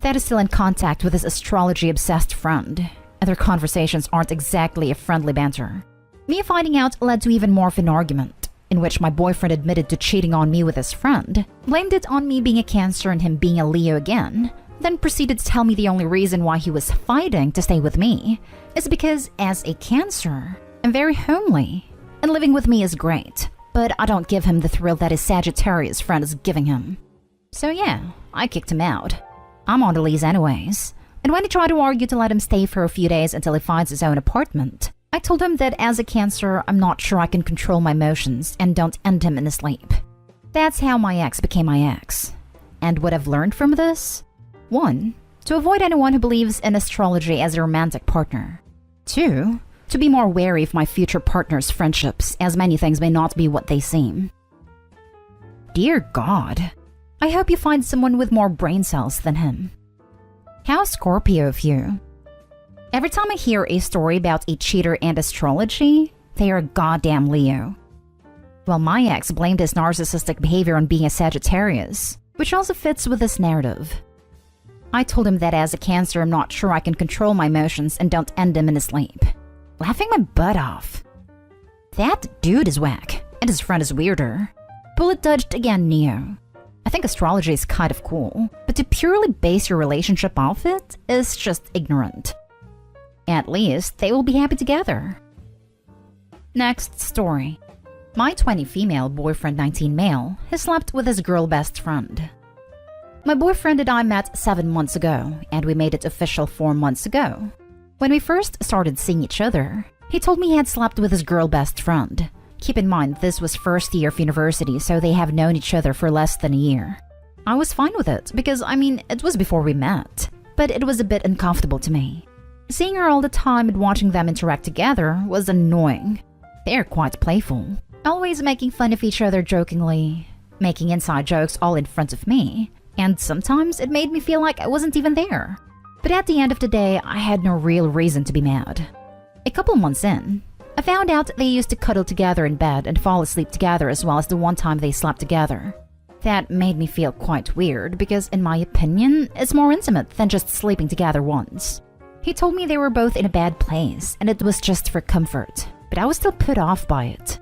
That he's still in contact with his astrology-obsessed friend, and their conversations aren't exactly a friendly banter. Me finding out led to even more of an argument, in which my boyfriend admitted to cheating on me with his friend, blamed it on me being a Cancer and him being a Leo again, then proceeded to tell me the only reason why he was fighting to stay with me is because, as a Cancer, I'm very homely, and living with me is great, but I don't give him the thrill that his Sagittarius friend is giving him. So yeah, I kicked him out. I'm on the lease anyways, and when he tried to argue to let him stay for a few days until he finds his own apartment, I told him that as a Cancer, I'm not sure I can control my emotions and don't end him in his sleep. That's how my ex became my ex. And what I've learned from this? 1. To avoid anyone who believes in astrology as a romantic partner. 2. To be more wary of my future partner's friendships, as many things may not be what they seem. Dear God, I hope you find someone with more brain cells than him. How Scorpio of you. Every time I hear a story about a cheater and astrology, they are a goddamn Leo. Well, my ex blamed his narcissistic behavior on being a Sagittarius, which also fits with this narrative. I told him that as a Cancer, I'm not sure I can control my emotions and don't end him in his sleep. Laughing my butt off. That dude is whack, and his friend is weirder. Bullet dodged again, Neo. I think astrology is kind of cool, but to purely base your relationship off it is just ignorant. At least, they will be happy together. Next story. My 20 female, boyfriend 19 male, has slept with his girl best friend. My boyfriend and I met 7 months ago, and we made it official 4 months ago. When we first started seeing each other, he told me he had slept with his girl best friend. Keep in mind, this was first year of university, so they have known each other for less than a year. I was fine with it, because, it was before we met, but it was a bit uncomfortable to me. Seeing her all the time and watching them interact together was annoying. They're quite playful, always making fun of each other jokingly, making inside jokes all in front of me, and sometimes it made me feel like I wasn't even there. But at the end of the day, I had no real reason to be mad. A couple months in, I found out they used to cuddle together in bed and fall asleep together as well as the one time they slept together. That made me feel quite weird because, in my opinion, it's more intimate than just sleeping together once. He told me they were both in a bad place and it was just for comfort, but I was still put off by it.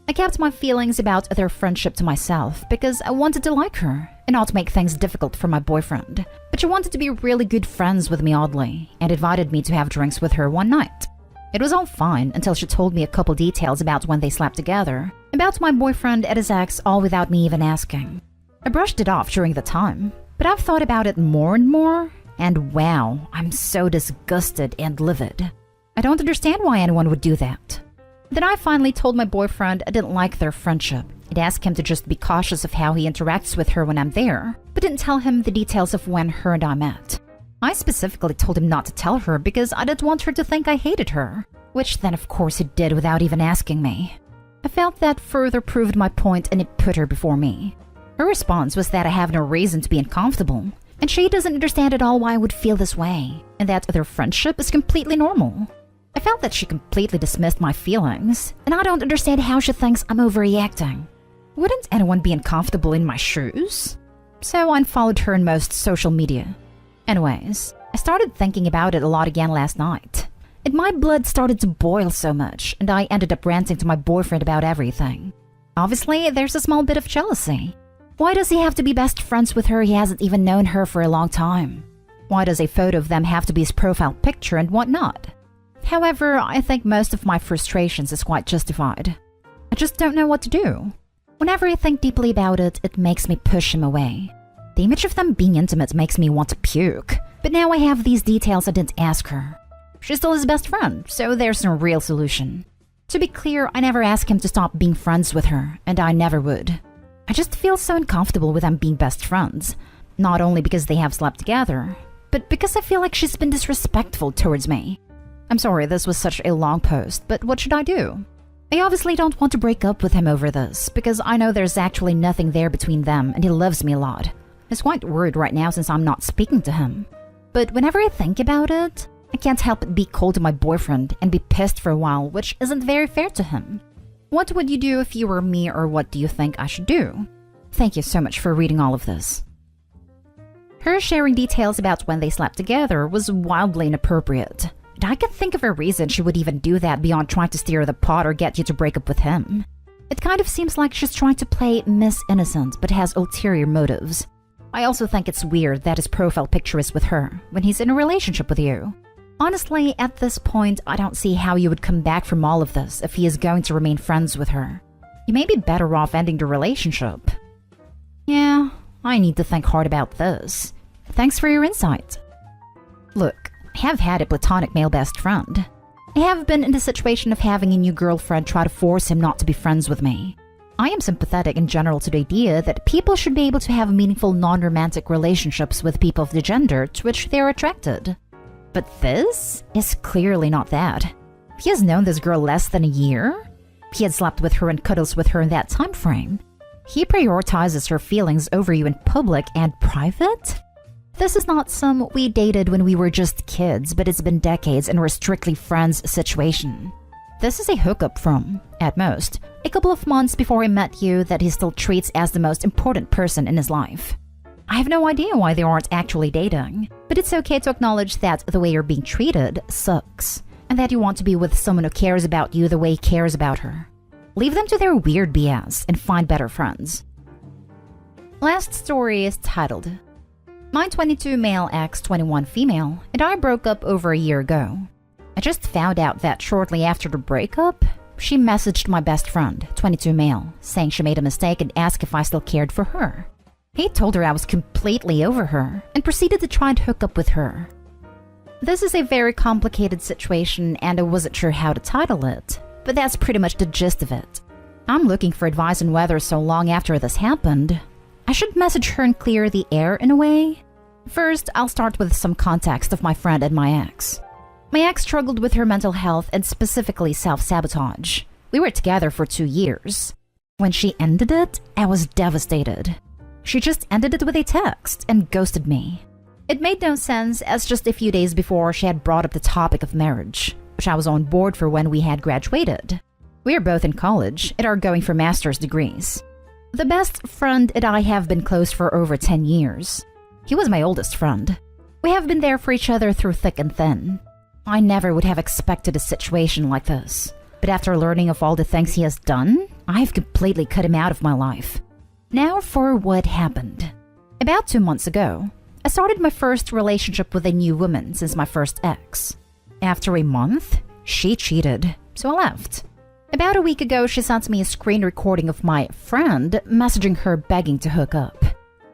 I kept my feelings about their friendship to myself because I wanted to like her and not make things difficult for my boyfriend, but she wanted to be really good friends with me oddly and invited me to have drinks with her one night. It was all fine until she told me a couple details about when they slept together, about my boyfriend and his ex, all without me even asking. I brushed it off during the time, but I've thought about it more and more, and wow, I'm so disgusted and livid. I don't understand why anyone would do that. Then I finally told my boyfriend I didn't like their friendship and asked him to just be cautious of how he interacts with her when I'm there, but didn't tell him the details of when her and I met. I specifically told him not to tell her because I didn't want her to think I hated her, which then of course he did without even asking me. I felt that further proved my point and it put her before me. Her response was that I have no reason to be uncomfortable, and she doesn't understand at all why I would feel this way, and that their friendship is completely normal. I felt that she completely dismissed my feelings, and I don't understand how she thinks I'm overreacting. Wouldn't anyone be uncomfortable in my shoes? So I unfollowed her in most social media. Anyways, I started thinking about it a lot again last night, and my blood started to boil so much, and I ended up ranting to my boyfriend about everything. Obviously, there's a small bit of jealousy. Why does he have to be best friends with her? He hasn't even known her for a long time. Why does a photo of them have to be his profile picture and whatnot? However, I think most of my frustrations is quite justified. I just don't know what to do. Whenever I think deeply about it, it makes me push him away. The image of them being intimate makes me want to puke, but now I have these details I didn't ask her. She's still his best friend, so there's no real solution. To be clear, I never asked him to stop being friends with her, and I never would. I just feel so uncomfortable with them being best friends. Not only because they have slept together, but because I feel like she's been disrespectful towards me. I'm sorry this was such a long post, but what should I do? I obviously don't want to break up with him over this, because I know there's actually nothing there between them and he loves me a lot. It's quite weird right now since I'm not speaking to him. But whenever I think about it, I can't help but be cold to my boyfriend and be pissed for a while, which isn't very fair to him. What would you do if you were me, or what do you think I should do? Thank you so much for reading all of this. Her sharing details about when they slept together was wildly inappropriate. And I can't think of a reason she would even do that beyond trying to stir the pot or get you to break up with him. It kind of seems like she's trying to play Miss Innocent but has ulterior motives. I also think it's weird that his profile picture is with her when he's in a relationship with you. Honestly, at this point, I don't see how you would come back from all of this if he is going to remain friends with her. You may be better off ending the relationship. Yeah, I need to think hard about this. Thanks for your insight. Look, I have had a platonic male best friend. I have been in the situation of having a new girlfriend try to force him not to be friends with me. I am sympathetic in general to the idea that people should be able to have meaningful non-romantic relationships with people of the gender to which they are attracted. But this is clearly not that. He has known this girl less than a year. He had slept with her and cuddles with her in that time frame. He prioritizes her feelings over you in public and private? This is not some we dated when we were just kids, but it's been decades and we're strictly friends situation. This is a hookup from, at most, a couple of months before he met you that he still treats as the most important person in his life. I have no idea why they aren't actually dating, but it's okay to acknowledge that the way you're being treated sucks, and that you want to be with someone who cares about you the way he cares about her. Leave them to their weird BS and find better friends. Last story is titled, My 22 male ex 21 female and I broke up over a year ago. I just found out that shortly after the breakup, she messaged my best friend, 22 male, saying she made a mistake and asked if I still cared for her. He told her I was completely over her and proceeded to try and hook up with her. This is a very complicated situation and I wasn't sure how to title it, but that's pretty much the gist of it. I'm looking for advice on whether so long after this happened, I should message her and clear the air in a way. First, I'll start with some context of my friend and my ex. My ex struggled with her mental health and specifically self-sabotage. We were together for 2 years. When she ended it, I was devastated. She just ended it with a text and ghosted me. It made no sense as just a few days before she had brought up the topic of marriage, which I was on board for when we had graduated. We are both in college and are going for master's degrees. The best friend and I have been close for over 10 years. He was my oldest friend. We have been there for each other through thick and thin. I never would have expected a situation like this, but after learning of all the things he has done, I've completely cut him out of my life. Now for what happened. About 2 months ago, I started my first relationship with a new woman since my first ex. After a month, she cheated, so I left. About a week ago, she sent me a screen recording of my friend messaging her begging to hook up.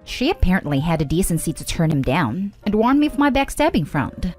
She apparently had the decency to turn him down and warn me of my backstabbing friend.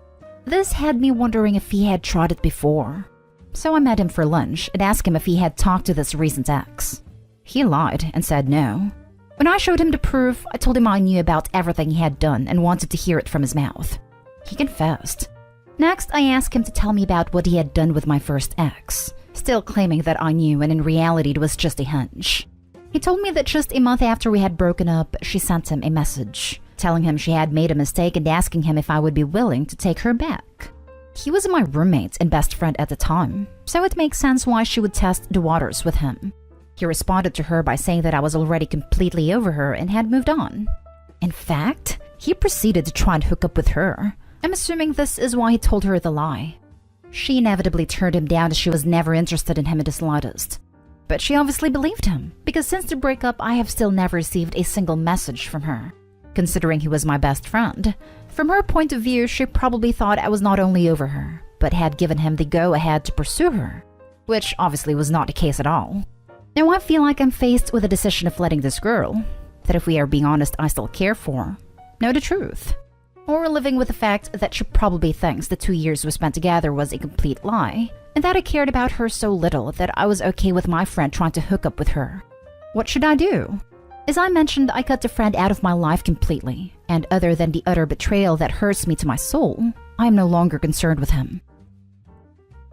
This had me wondering if he had tried it before. So I met him for lunch and asked him if he had talked to this recent ex. He lied and said no. When I showed him the proof, I told him I knew about everything he had done and wanted to hear it from his mouth. He confessed. Next, I asked him to tell me about what he had done with my first ex, still claiming that I knew and in reality it was just a hunch. He told me that just a month after we had broken up, she sent him a message, telling him she had made a mistake and asking him if I would be willing to take her back. He was my roommate and best friend at the time, so it makes sense why she would test the waters with him. He responded to her by saying that I was already completely over her and had moved on. In fact, he proceeded to try and hook up with her. I'm assuming this is why he told her the lie. She inevitably turned him down as she was never interested in him in the slightest. But she obviously believed him, because since the breakup I have still never received a single message from her. Considering he was my best friend, from her point of view she probably thought I was not only over her, but had given him the go-ahead to pursue her, which obviously was not the case at all. Now I feel like I'm faced with a decision of letting this girl, that if we are being honest I still care for, know the truth. Or living with the fact that she probably thinks the 2 years we spent together was a complete lie, and that I cared about her so little that I was okay with my friend trying to hook up with her. What should I do? As I mentioned, I cut the friend out of my life completely, And other than the utter betrayal that hurts me to my soul, I am no longer concerned with him.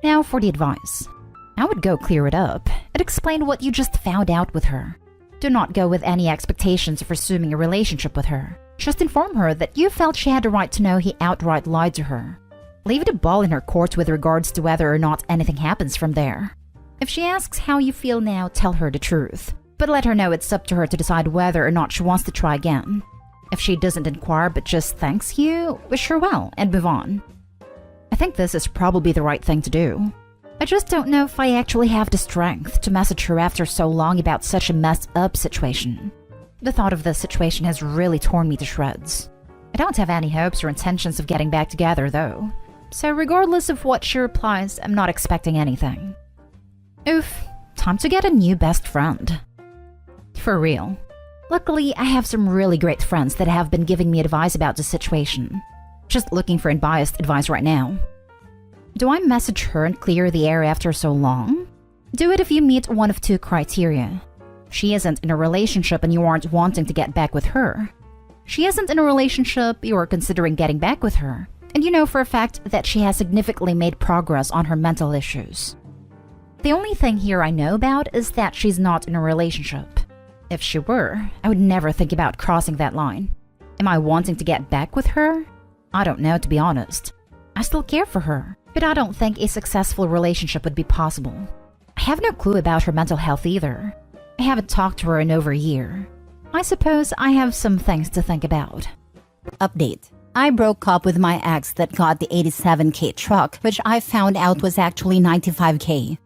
Now for the advice. I would go clear it up and explain what you just found out with her. Do not go with any expectations of resuming a relationship with her. Just inform her that you felt she had the right to know he outright lied to her. Leave the ball in her court with regards to whether or not anything happens from there. If she asks how you feel now, tell her the truth. But let her know it's up to her to decide whether or not she wants to try again. If she doesn't inquire but just thanks you, wish her well and move on. I think this is probably the right thing to do. I just don't know if I actually have the strength to message her after so long about such a messed up situation. The thought of this situation has really torn me to shreds. I don't have any hopes or intentions of getting back together though. So regardless of what she replies, I'm not expecting anything. Oof, time to get a new best friend. For real. Luckily, I have some really great friends that have been giving me advice about the situation. Just looking for unbiased advice right now. Do I message her and clear the air after so long? Do it if you meet one of two criteria. She isn't in a relationship and you aren't wanting to get back with her. She isn't in a relationship, you are considering getting back with her. And you know for a fact that she has significantly made progress on her mental issues. The only thing here I know about is that she's not in a relationship. If she were, I would never think about crossing that line. Am I wanting to get back with her? I don't know, to be honest. I still care for her, but I don't think a successful relationship would be possible. I have no clue about her mental health either. I haven't talked to her in over a year. I suppose I have some things to think about. Update. I broke up with my ex that got the 87K truck, which I found out was actually 95K.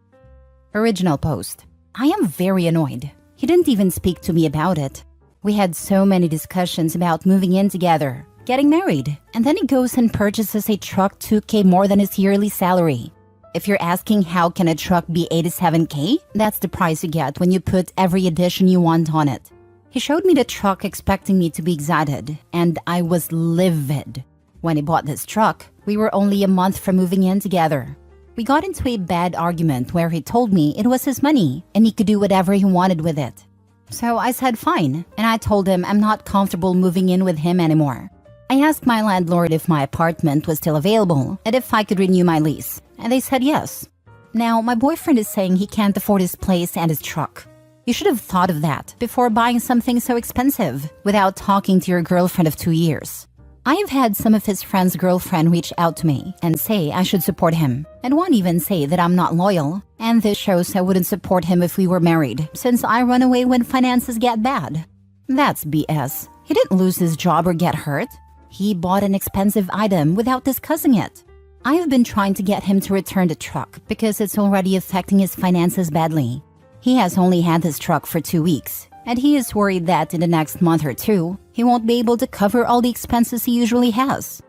Original post. I am very annoyed. He didn't even speak to me about it. We had so many discussions about moving in together, getting married, and then he goes and purchases a truck 2K more than his yearly salary. If you're asking how can a truck be 87K, that's the price you get when you put every addition you want on it. He showed me the truck expecting me to be excited, and I was livid. When he bought this truck, we were only a month from moving in together. We got into a bad argument where he told me it was his money and he could do whatever he wanted with it. So I said fine, and I told him I'm not comfortable moving in with him anymore. I asked my landlord if my apartment was still available and if I could renew my lease, and they said yes. Now my boyfriend is saying he can't afford his place and his truck. You should have thought of that before buying something so expensive without talking to your girlfriend of 2 years. I have had some of his friends' girlfriend reach out to me and say I should support him, and one even say that I'm not loyal, and this shows I wouldn't support him if we were married, since I run away when finances get bad. That's BS. He didn't lose his job or get hurt. He bought an expensive item without discussing it. I have been trying to get him to return the truck because it's already affecting his finances badly. He has only had his truck for 2 weeks, and he is worried that in the next month or two, he won't be able to cover all the expenses he usually has.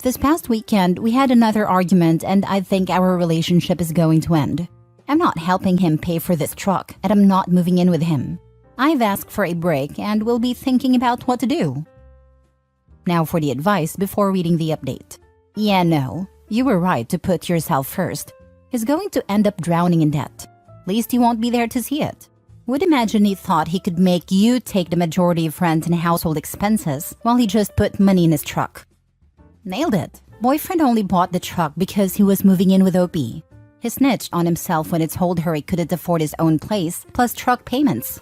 This past weekend, we had another argument and I think our relationship is going to end. I'm not helping him pay for this truck and I'm not moving in with him. I've asked for a break and will be thinking about what to do. Now for the advice before reading the update. Yeah, no, you were right to put yourself first. He's going to end up drowning in debt. At least you won't be there to see it. Would imagine he thought he could make you take the majority of rent and household expenses while he just put money in his truck. Nailed it. Boyfriend only bought the truck because he was moving in with OP. He snitched on himself when he told her he couldn't afford his own place plus truck payments.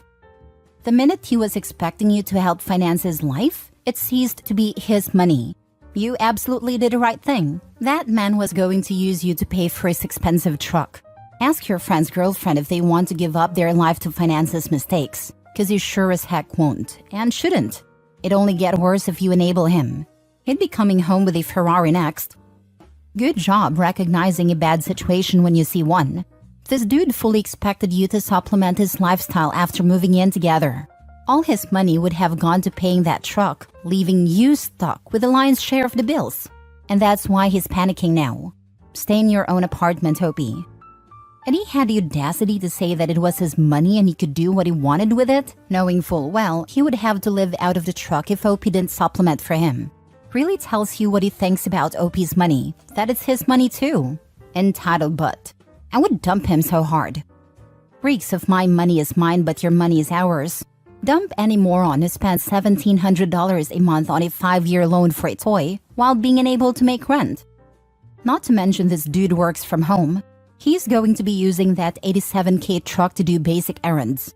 The minute he was expecting you to help finance his life, it ceased to be his money. You absolutely did the right thing. That man was going to use you to pay for his expensive truck. Ask your friend's girlfriend if they want to give up their life to finance his mistakes, because you sure as heck won't, and shouldn't. It'd only get worse if you enable him. He'd be coming home with a Ferrari next. Good job recognizing a bad situation when you see one. This dude fully expected you to supplement his lifestyle after moving in together. All his money would have gone to paying that truck, leaving you stuck with the lion's share of the bills. And that's why he's panicking now. Stay in your own apartment, Opie. And he had the audacity to say that it was his money and he could do what he wanted with it, knowing full well he would have to live out of the truck if OP didn't supplement for him. Really tells you what he thinks about OP's money, that it's his money too. Entitled butt. I would dump him so hard. Reeks of my money is mine but your money is ours. Dump any moron who spends $1,700 a month on a 5-year loan for a toy while being unable to make rent. Not to mention this dude works from home. He's going to be using that 87K truck to do basic errands.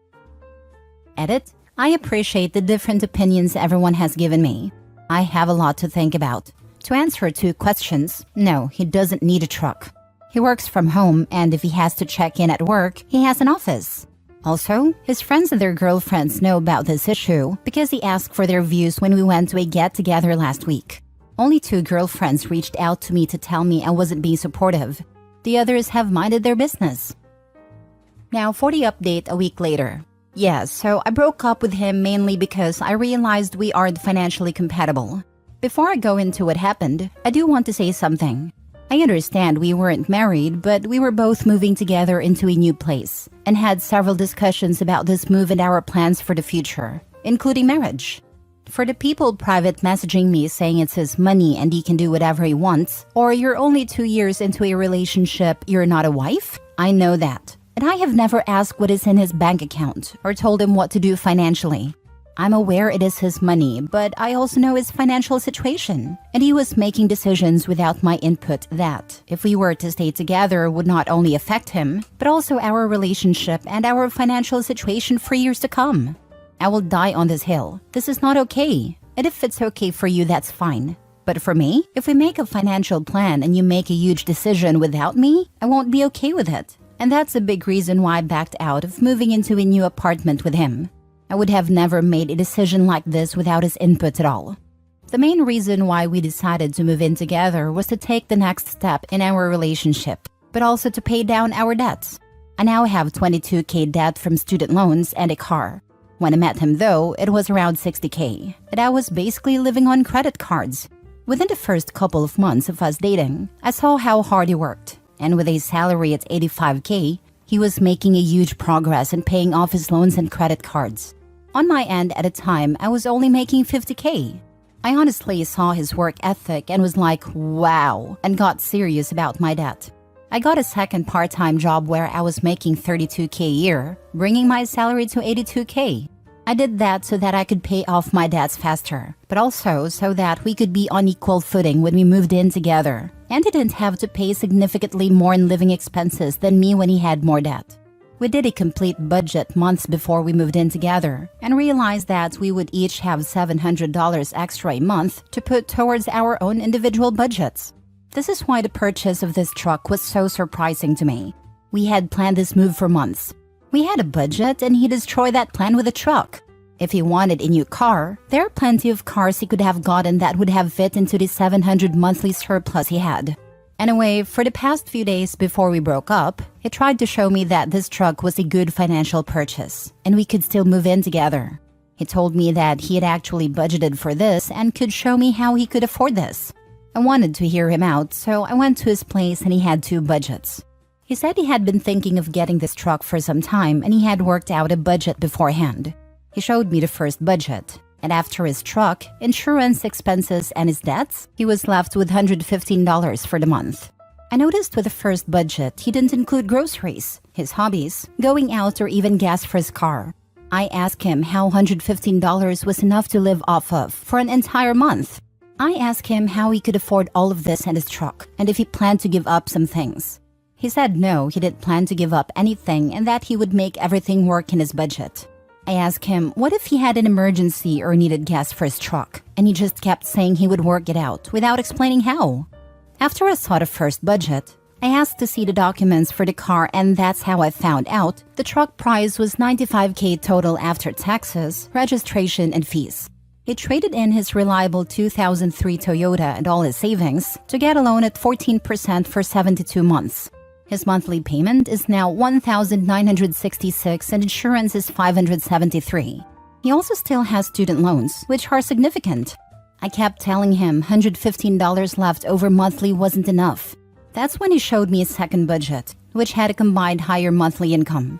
Edit. I appreciate the different opinions everyone has given me. I have a lot to think about. To answer 2 questions, no, he doesn't need a truck. He works from home, and if he has to check in at work, he has an office. Also, his friends and their girlfriends know about this issue because he asked for their views when we went to a get-together last week. Only 2 girlfriends reached out to me to tell me I wasn't being supportive. The others have minded their business. Now for the update a week later. Yeah, so I broke up with him mainly because I realized we aren't financially compatible. Before I go into what happened, I do want to say something. I understand we weren't married, but we were both moving together into a new place and had several discussions about this move and our plans for the future, including marriage. For the people private messaging me saying it's his money and he can do whatever he wants, or you're only 2 years into a relationship, you're not a wife, I know that. And I have never asked what is in his bank account or told him what to do financially. I'm aware it is his money, but I also know his financial situation. And he was making decisions without my input that, if we were to stay together, would not only affect him, but also our relationship and our financial situation for years to come. I will die on this hill. This is not okay. And if it's okay for you, that's fine. But for me, if we make a financial plan and you make a huge decision without me, I won't be okay with it. And that's a big reason why I backed out of moving into a new apartment with him. I would have never made a decision like this without his input at all. The main reason why we decided to move in together was to take the next step in our relationship, but also to pay down our debts. I now have $22K debt from student loans and a car. When I met him though, it was around $60K, and I was basically living on credit cards. Within the first couple of months of us dating, I saw how hard he worked, and with a salary at $85K, he was making a huge progress in paying off his loans and credit cards. On my end at the time, I was only making $50K. I honestly saw his work ethic and was like, wow, and got serious about my debt. I got a second part-time job where I was making $32K a year, bringing my salary to $82K. I did that so that I could pay off my debts faster, but also so that we could be on equal footing when we moved in together, and he didn't have to pay significantly more in living expenses than me when he had more debt. We did a complete budget months before we moved in together and realized that we would each have $700 extra a month to put towards our own individual budgets. This is why the purchase of this truck was so surprising to me. We had planned this move for months. We had a budget and he destroyed that plan with a truck. If he wanted a new car, there are plenty of cars he could have gotten that would have fit into the $700 monthly surplus he had. Anyway, for the past few days before we broke up, he tried to show me that this truck was a good financial purchase and we could still move in together. He told me that he had actually budgeted for this and could show me how he could afford this. I wanted to hear him out, so I went to his place and he had 2 budgets. He said he had been thinking of getting this truck for some time and he had worked out a budget beforehand. He showed me the first budget. And after his truck, insurance expenses, and his debts, he was left with $115 for the month. I noticed with the first budget, he didn't include groceries, his hobbies, going out, or even gas for his car. I asked him how $115 was enough to live off of for an entire month. I asked him how he could afford all of this and his truck, and if he planned to give up some things. He said no, he didn't plan to give up anything and that he would make everything work in his budget. I asked him what if he had an emergency or needed gas for his truck, and he just kept saying he would work it out without explaining how. After I saw the first budget, I asked to see the documents for the car, and that's how I found out the truck price was $95K total after taxes, registration, and fees. He traded in his reliable 2003 Toyota and all his savings to get a loan at 14% for 72 months. His monthly payment is now $1,966 and insurance is $573. He also still has student loans, which are significant. I kept telling him $115 left over monthly wasn't enough. That's when he showed me a second budget, which had a combined higher monthly income.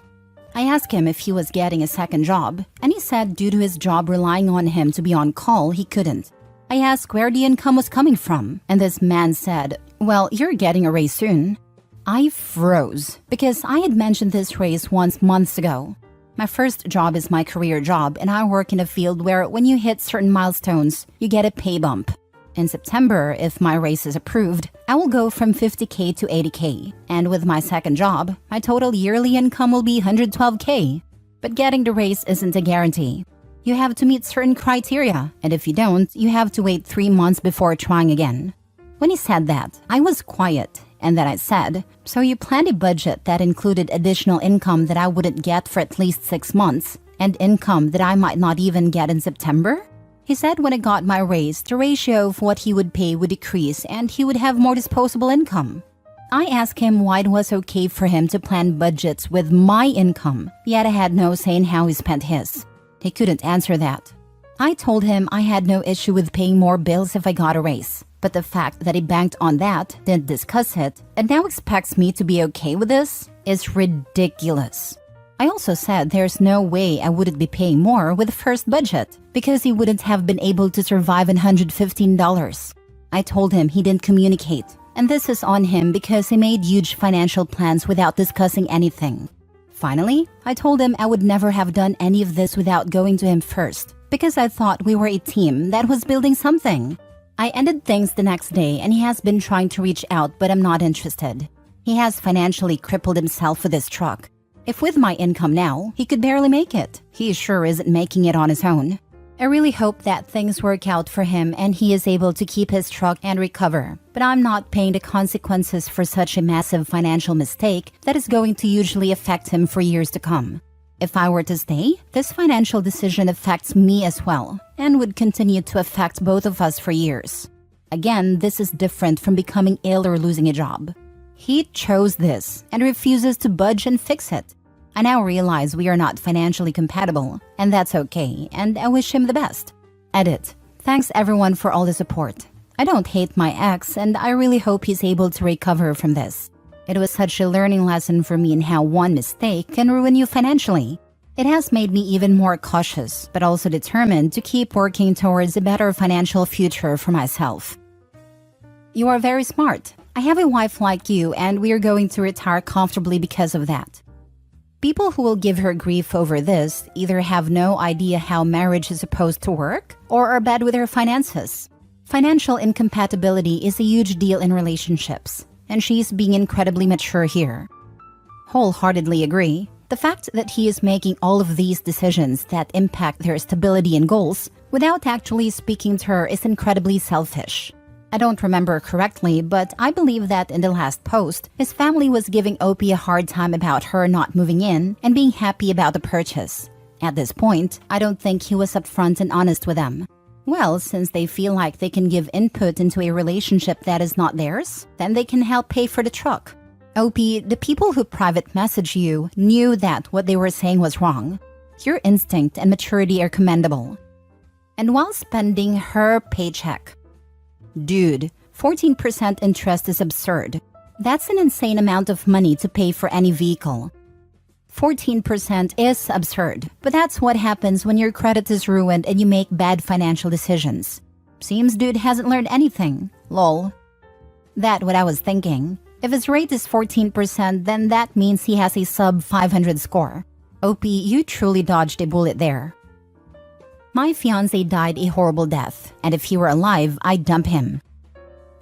I asked him if he was getting a second job, and he said due to his job relying on him to be on call, he couldn't. I asked where the income was coming from, and this man said, "Well, you're getting a raise soon." I froze because I had mentioned this raise once months ago. My first job is my career job, and I work in a field where when you hit certain milestones, you get a pay bump. In September, if my raise is approved, I will go from 50K to 80K. And with my second job, my total yearly income will be 112K. But getting the raise isn't a guarantee. You have to meet certain criteria, and if you don't, you have to wait 3 months before trying again. When he said that, I was quiet, and then I said, "So you planned a budget that included additional income that I wouldn't get for at least 6 months, and income that I might not even get in September?" He said when I got my raise, the ratio of what he would pay would decrease and he would have more disposable income. I asked him why it was okay for him to plan budgets with my income, yet I had no say in how he spent his. He couldn't answer that. I told him I had no issue with paying more bills if I got a raise, but the fact that he banked on that, didn't discuss it, and now expects me to be okay with this is ridiculous. I also said there's no way I wouldn't be paying more with the first budget because he wouldn't have been able to survive on $115. I told him he didn't communicate, and this is on him because he made huge financial plans without discussing anything. Finally, I told him I would never have done any of this without going to him first because I thought we were a team that was building something. I ended things the next day and he has been trying to reach out, but I'm not interested. He has financially crippled himself with his truck. If with my income now, he could barely make it, he sure isn't making it on his own. I really hope that things work out for him and he is able to keep his truck and recover. But I'm not paying the consequences for such a massive financial mistake that is going to usually affect him for years to come. If I were to stay, this financial decision affects me as well and would continue to affect both of us for years. Again, this is different from becoming ill or losing a job. He chose this and refuses to budge and fix it. I now realize we are not financially compatible, and that's okay, and I wish him the best. Edit. Thanks everyone for all the support. I don't hate my ex, and I really hope he's able to recover from this. It was such a learning lesson for me in how one mistake can ruin you financially. It has made me even more cautious, but also determined to keep working towards a better financial future for myself. You are very smart. I have a wife like you, and we are going to retire comfortably because of that. People who will give her grief over this either have no idea how marriage is supposed to work or are bad with their finances. Financial incompatibility is a huge deal in relationships, and she's being incredibly mature here. Wholeheartedly agree. The fact that he is making all of these decisions that impact their stability and goals without actually speaking to her is incredibly selfish. I don't remember correctly, but I believe that in the last post, his family was giving Opie a hard time about her not moving in and being happy about the purchase. At this point, I don't think he was upfront and honest with them. Well, since they feel like they can give input into a relationship that is not theirs, then they can help pay for the truck. Opie, the people who private message you knew that what they were saying was wrong. Your instinct and maturity are commendable. And while spending her paycheck. Dude, 14% interest is absurd. That's an insane amount of money to pay for any vehicle. 14% is absurd, but that's what happens when your credit is ruined and you make bad financial decisions. Seems dude hasn't learned anything. Lol. That what I was thinking. If his rate is 14%, then that means he has a sub 500 score. Opie, you truly dodged a bullet there. My fiancé died a horrible death, and if he were alive, I'd dump him.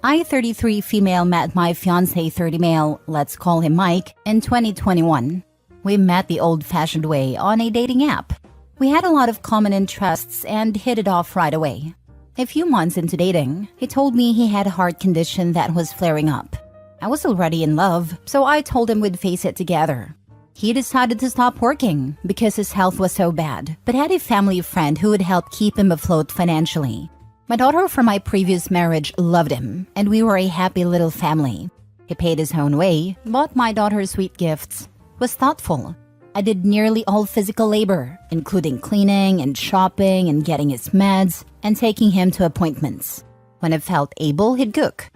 I, 33 female, met my fiancé, 30 male, let's call him Mike, in 2021. We met the old-fashioned way on a dating app. We had a lot of common interests and hit it off right away. A few months into dating, he told me he had a heart condition that was flaring up. I was already in love, so I told him we'd face it together. He decided to stop working because his health was so bad, but had a family friend who would help keep him afloat financially. My daughter from my previous marriage loved him, and we were a happy little family. He paid his own way, bought my daughter sweet gifts, was thoughtful. I did nearly all physical labor, including cleaning and shopping and getting his meds and taking him to appointments. When I felt able, he'd cook.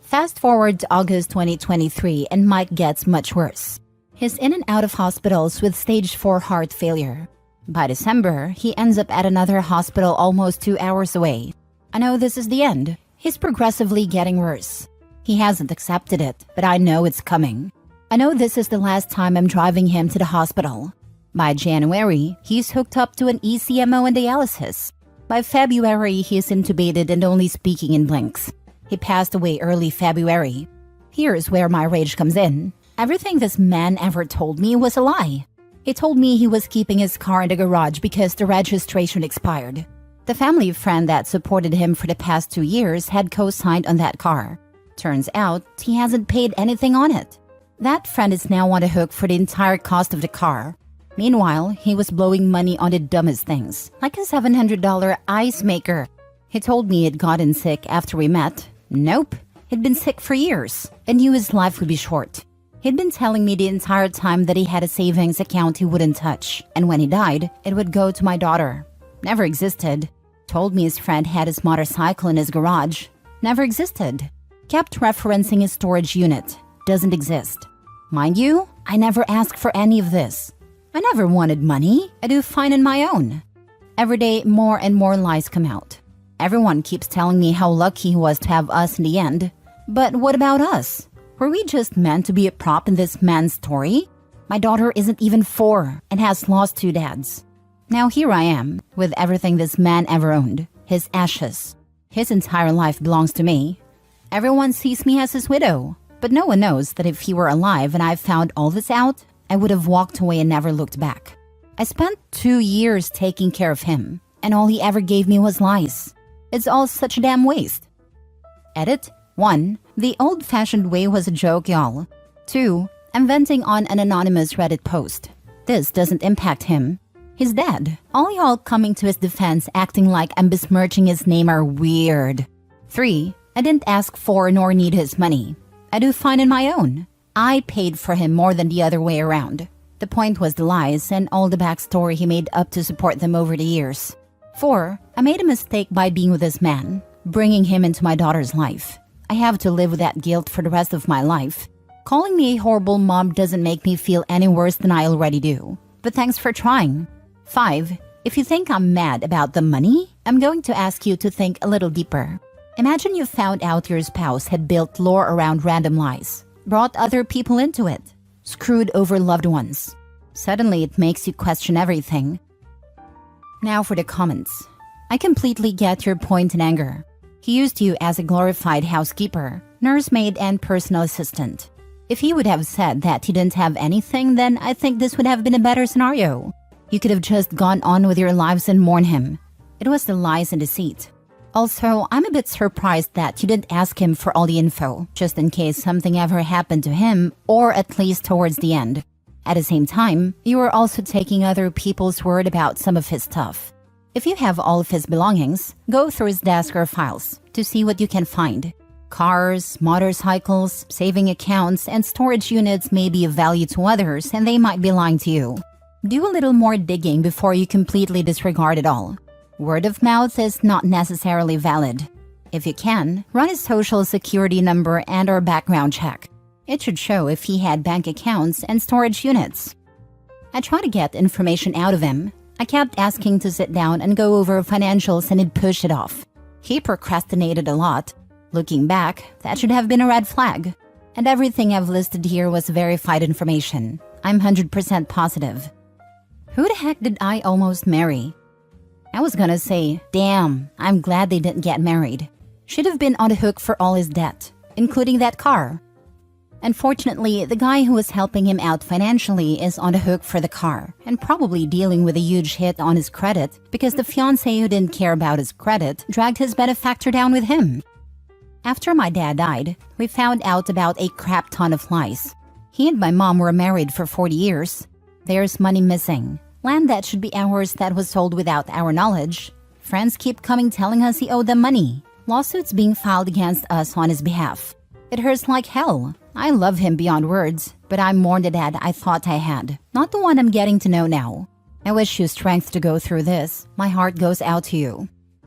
Fast forward to August 2023 and Mike gets much worse. He's in and out of hospitals with stage 4 heart failure. By December, he ends up at another hospital almost 2 hours away. I know this is the end. He's progressively getting worse. He hasn't accepted it, but I know it's coming. I know this is the last time I'm driving him to the hospital. By January, he's hooked up to an ECMO and dialysis. By February, he's intubated and only speaking in blinks. He passed away early February. Here's where my rage comes in. Everything this man ever told me was a lie. He told me he was keeping his car in the garage because the registration expired. The family friend that supported him for the past 2 years had co-signed on that car. Turns out, he hasn't paid anything on it. That friend is now on the hook for the entire cost of the car. Meanwhile, he was blowing money on the dumbest things, like a $700 ice maker. He told me he'd gotten sick after we met. Nope, he'd been sick for years and knew his life would be short. He'd been telling me the entire time that he had a savings account he wouldn't touch, and when he died, it would go to my daughter. Never existed. Told me his friend had his motorcycle in his garage. Never existed. Kept referencing his storage unit. Doesn't exist. Mind you, I never asked for any of this. I never wanted money. I do fine on my own. Every day, more and more lies come out. Everyone keeps telling me how lucky he was to have us in the end. But what about us? Were we just meant to be a prop in this man's story? My daughter isn't even 4 and has lost 2 dads. Now here I am, with everything this man ever owned. His ashes. His entire life belongs to me. Everyone sees me as his widow. But no one knows that if he were alive and I found all this out, I would have walked away and never looked back. I spent 2 years taking care of him, and all he ever gave me was lies. It's all such a damn waste. Edit 1. The old-fashioned way was a joke, y'all. 2. I'm venting on an anonymous Reddit post. This doesn't impact him. He's dead. All y'all coming to his defense acting like I'm besmirching his name are weird. 3. I didn't ask for nor need his money. I do fine on my own. I paid for him more than the other way around. The point was the lies and all the backstory he made up to support them over the years. 4. I made a mistake by being with this man, bringing him into my daughter's life. I have to live with that guilt for the rest of my life. Calling me a horrible mom doesn't make me feel any worse than I already do. But thanks for trying. 5. If you think I'm mad about the money, I'm going to ask you to think a little deeper. Imagine you found out your spouse had built lore around random lies, brought other people into it, screwed over loved ones. Suddenly it makes you question everything. Now for the comments. I completely get your point in anger. He used you as a glorified housekeeper, nursemaid, and personal assistant. If he would have said that he didn't have anything, then I think this would have been a better scenario. You could have just gone on with your lives and mourned him. It was the lies and deceit. Also, I'm a bit surprised that you didn't ask him for all the info, just in case something ever happened to him, or at least towards the end. At the same time, you were also taking other people's word about some of his stuff. If you have all of his belongings, go through his desk or files to see what you can find. Cars, motorcycles, saving accounts, and storage units may be of value to others and they might be lying to you. Do a little more digging before you completely disregard it all. Word of mouth is not necessarily valid. If you can, run his social security number and/or background check. It should show if he had bank accounts and storage units. I tried to get information out of him. I kept asking to sit down and go over financials and he'd push it off. He procrastinated a lot. Looking back, that should have been a red flag. And everything I've listed here was verified information. I'm 100% positive. Who the heck did I almost marry? I was gonna say, damn, I'm glad they didn't get married. Should have been on the hook for all his debt, including that car. Unfortunately, the guy who was helping him out financially is on the hook for the car and probably dealing with a huge hit on his credit because the fiancé who didn't care about his credit dragged his benefactor down with him. After my dad died, we found out about a crap ton of lies. He and my mom were married for 40 years. There's money missing. Land that should be ours that was sold without our knowledge. Friends keep coming telling us he owed them money. Lawsuits being filed against us on his behalf. It hurts like hell. I love him beyond words, but I'm more the dad I thought I had, not the one I'm getting to know now. I wish you strength to go through this. My heart goes out to you.